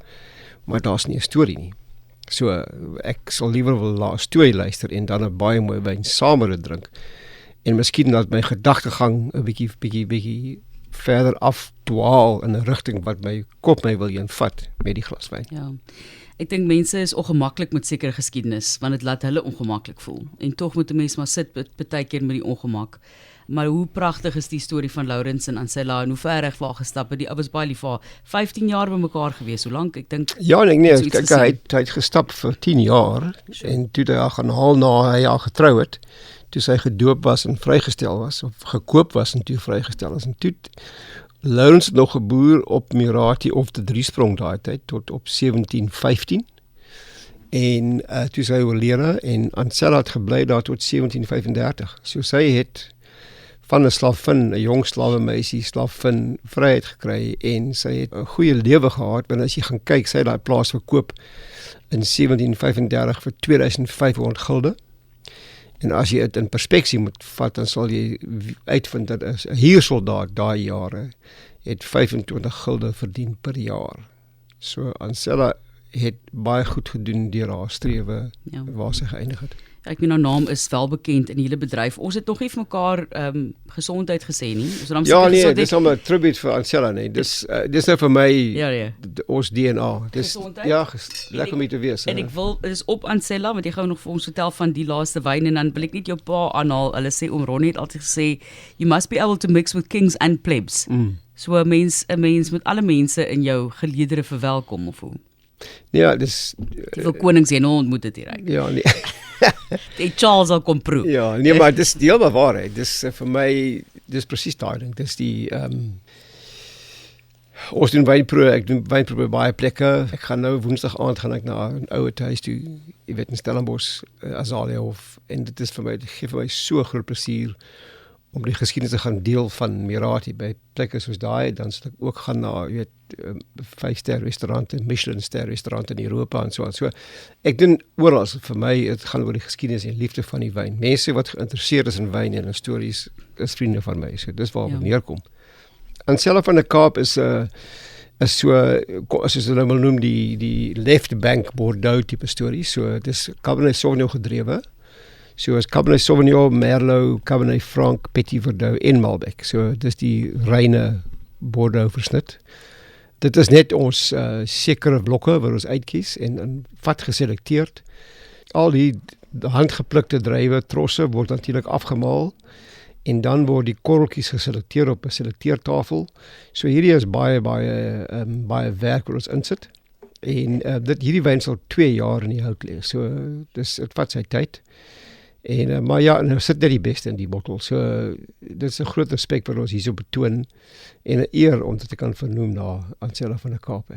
maar daar's nie 'n storie nie. So ek sal liewer wil na 'n storie luister en dan 'n baie mooi wyn saam met dit drink. En miskien dat my gedagtegang 'n bietjie verder afdwaal in 'n rigting wat my kop my wil heen vat met die glas wyn. Ja. Ek dink mense is ongemaklik met sekere geskiedenis want dit laat hulle ongemaklik voel. En tog moet 'n mens maar sit baie keer met die ongemak. Maar hoe pragtig is die storie van Lourens en Ansela en hoe ver reg waar gestap het. Die ou was baie lief vir 15 jaar by mekaar gewees. Hoe lank? Ek dink hy het gestap vir 10 jaar en toe hy gaan haal na hy al getrou het. Toe sy gedoop was en vrygestel was of gekoop was en toe vrygestel is en toe Lourens het nog geboer op Mirati of de Driesprong daai tyd tot op 1715 en toe sy oorlede en Ansela het gebly daar tot 1735. So sy het van 'n slavin, 'n jong slawemeisie, slavin vryheid gekry en sy het 'n goeie lewe gehad, want as jy gaan kyk, sy het daai plaas verkoop in 1735 vir 2500 gulde. En as jy dit in perspeksie moet vat, dan sal jy uitvind dat 'n huursoldaat daai jare het 25 gulde verdien per jaar. So Ansela het baie goed gedoen deur haar strewe waar sy geëindig het. Ek meen, haar naam is wel bekend in die hele bedryf. Ons het nog nie vir mekaar gesondheid gesê nie. Ja nee, dis om 'n tribute vir Ansela nie. Dis nou vir my ons DNA. Dis gesondheid? Ja, lekker om hier te wees. En ek wil, dit is op Ansela, want jy gaan nog vir ons vertel van die laaste wyn en dan wil ek net jou pa aanhaal. Hulle sê, Ronnie het altyd gesê, you must be able to mix with kings and plebs. So 'n mens moet alle mense in jou geleedere verwelkom of hoe? Ja, dis Jy wil konings jy nou ontmoet het hier. Ja, nee. Die Charles al kom proe. Ja, nee, maar dis deel van waarheid. Dis vir my, dis presies daai ding. Dis die ons doen wynproe, ek doen wynproe by baie plekke. Ek gaan nou Woensdag aand gaan ek na 'n ouer huis toe, jy weet in Stellenbosch, Azalia Hof, en dit is vir my, dit gee vir my so groot plesier om die geskiedenis te gaan deel van Mirati by plekke soos daai. Dan sal ek ook gaan na, jy weet, 5-ster restaurante, Michelin-ster restaurante in Europa en so aan. So ek doen oral, vir my, dit gaan oor die geskiedenis en liefde van die wyn. Mense wat geïnteresseerd is in wyn en in stories is vriende van my. So dis waar ek neerkom. Ansela van der Kaap is so, as jy nou wil noem, die left bank Bordeaux tipe storie. So dis Cabernet Sauvignon gedrewe. So is Cabernet Sauvignon, Merlot, Cabernet Franc, Petit Verdot en Malbec. So dis die reine Bordeaux versnit. Dit is net ons sekere blokke wat ons uitkies en vat geselekteerd. Al die handgeplukte druiwe, trosse word natuurlik afgemaal en dan word die korreltjies geselekteer op 'n selekteertafel. So hierdie is baie werk wat ons insit. En hierdie wyn sal 2 jaar in die hout lê. So dit vat sy tyd. En maar ja, nou sit dit die beste in die bottel. So dit is 'n groot respek wat ons hierso betoon en 'n eer om dit te kan vernoem na Ansela van der Kaap.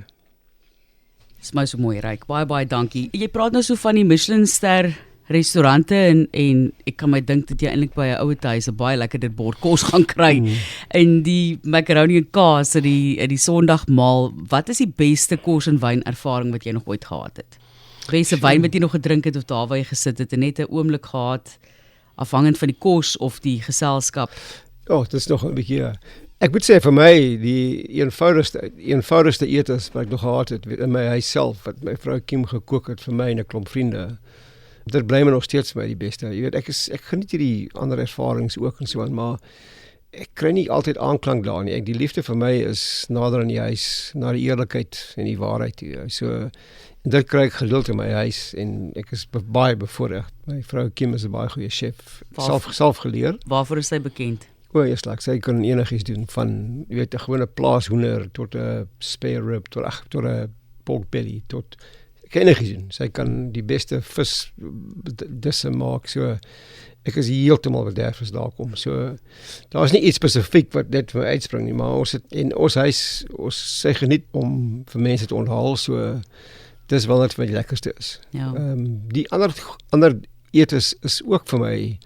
Dis my so mooi, Ryk. Baie dankie. Jy praat nou so van die Michelin-ster restaurante en ek kan my dink dat jy eintlik by 'n ouer huis 'n baie lekker bord kos gaan kry. En die macaroni en kaas in die Sondagmaal. Wat is die beste kos en wyn ervaring wat jy nog ooit gehad het? Beste wyn wat jy nog gedrink het of daar waar jy gesit het en net 'n oomblik gehad, afhangend van die kos of die geselskap? Dit is nog 'n bietjie. Ek moet sê vir my die eenvoudigste etes wat ek nog gehad het in my huis self, wat my vrou Kim gekook het vir my en 'n klomp vriende. Dit bly my nog steeds vir my die beste. Jy weet, ek geniet hierdie ander ervarings ook en so aan, maar ek kry nie altyd aanklank daar nie. Die liefde vir my is nader aan die huis, na die eerlikheid en die waarheid toe. So en dit kry ek gereeld in my huis en ek is baie bevoordeel. My vrou Kim is 'n baie goeie chef, self geleer. Waarvoor is sy bekend? Sy kan enigiets doen, van jy weet 'n gewone plaashoender tot 'n spare rib tot 'n pork belly tot enigiets doen. Sy kan die beste vis disse maak. So ek is heeltemal bederf as daar kom. So daar is nie iets spesifiek wat net vir uitspring nie, maar ons het in ons huis, sy geniet om vir mense te onthaal. So dis wel net vir my die lekkerste is. Ja. Die ander etes is ook vir my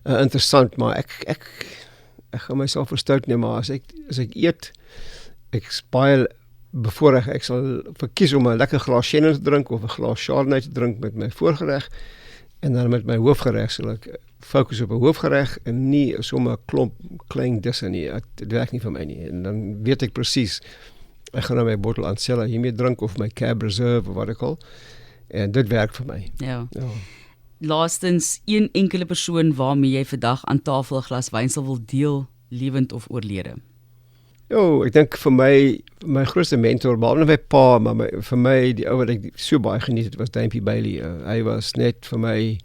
interessant, maar ek gaan myself verstout neem, maar as ek eet, ek is baie bevoorreg, ek sal verkies om 'n lekker glas Chenin te drink of 'n glas Chardonnay te drink met my voorgereg en dan met my hoofgereg sal ek fokus op 'n hoofgereg en nie sommer 'n klomp klein disse nie. Dit werk nie vir my nie. En dan weet ek presies, ek gaan nou my bottel Ansela hiermee drink of my Cab Reserve of wat ek al, en dit werk vir my. Ja. Laastens, een enkele persoon waarmee jy vandag aan tafel 'n glas wyn sal wil deel, lewend of oorlede? Ek dink vir my grootste mentor, behalwe my pa, maar vir my die ou wat ek so baie geniet het, was Dumpy Bailey. Hy was net vir my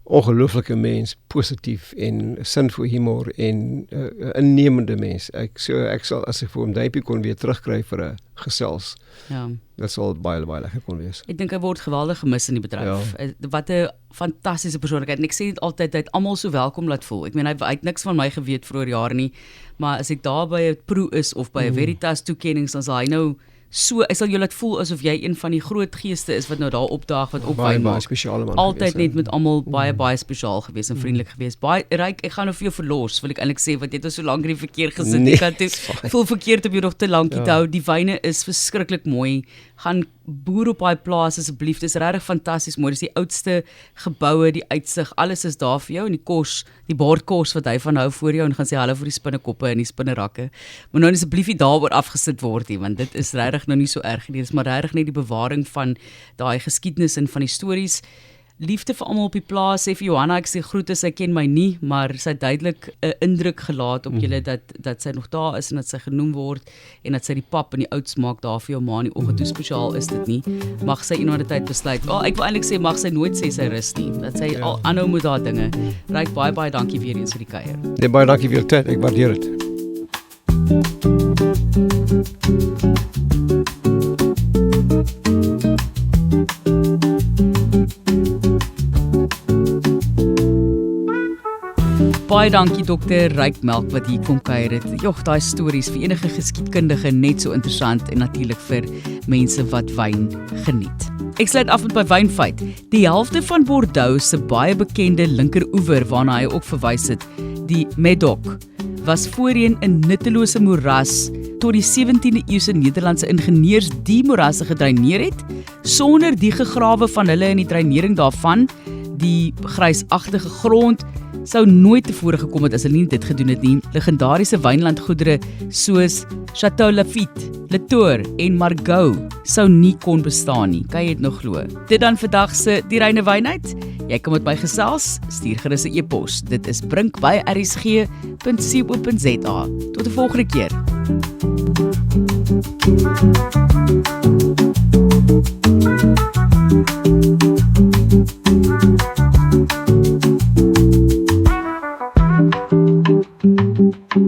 ongelooflike mens, positief en sin vir humor en innemende mens. Ek sal, as ek vir hom duimpie kon weer terugkry vir 'n gesels, Ja. dit sal baie lekker kon wees. Ek dink hy word geweldig gemis in die bedryf. Wat 'n fantastiese persoonlikheid. En ek sê dit altyd, hy het almal so welkom laat voel. Ek meen hy het niks van my geweet vroeër jare nie, maar as ek daar by 'n proe is of by 'n Veritas toekennings, dan sal hy nou hy sal jou laat voel asof jy een van die groot geeste is wat nou daar opdaag, wat op wyn maak. Spesiale man. Altyd net met almal baie spesiaal gewees en vriendelik gewees. Baie ryk, ek gaan nou vir jou verlos, wil ek eintlik sê, want jy het so lank in die verkeer gesit. Nee, Ek kan toe voel verkeerd om jou nog te lank te hou. Die wyne is verskriklik mooi. Gaan boer op daai plaas asseblief. Dit is regtig fantasties mooi. Dis die oudste geboue, die uitsig, alles is daar vir jou en die kos, die bordkos wat hy van hou voor jou en gaan sê hallo vir die spinnekoppe en die spinnerakke. Maar nou asseblief nie daaroor afgesit word nie, want dit is regtig nou nie so erg nie. Dit is maar regtig net die bewaring van daai geskiedenis en van die stories. Liefde vir almal op die plaas, sê vir Johanna, ek sê groete, sy ken my nie, maar sy het duidelik 'n indruk gelaat op julle dat sy nog daar is en dat sy genoem word en dat sy die pap en die oats maak daar vir jou ma in die oggend. Hoe spesiaal is dit nie? Mag sy eendag die tyd besluit. Ek wil eintlik sê mag sy nooit sê sy rus nie. Dat sy al aanhou met haar dinge. Ryk baie dankie weer eens vir die kuier. Nee, baie dankie vir jou tyd. Ek waardeer dit. Baie dankie Dr. Ryk Melk wat hier kom kuier het. Jogg, daai stories vir enige geskiedkundige net so interessant en natuurlik vir mense wat wyn geniet. Ek sluit af met my wynfeit. Die helfte van Bordeaux se baie bekende linkeroewer waarna hy ook verwys het, die Médoc, was voorheen 'n nuttelose moeras tot die 17de eeuse Nederlandse ingenieurs die morasse gedreineer het. Sonder die gegrawe van hulle in die dreinering daarvan, die grysagtige grond sou nooit tevore gekom het as hulle nie dit gedoen het nie. Legendariese wynlandgoedere soos Château Lafite, Latour en Margaux sou nie kon bestaan nie. Kan jy dit nog glo? Dit dan vandag se Die Reine Wynheid. Jy kan met my gesels, stuur gerus 'n e-pos. Dit is brink@rsg.co.za. Tot 'n volgende keer.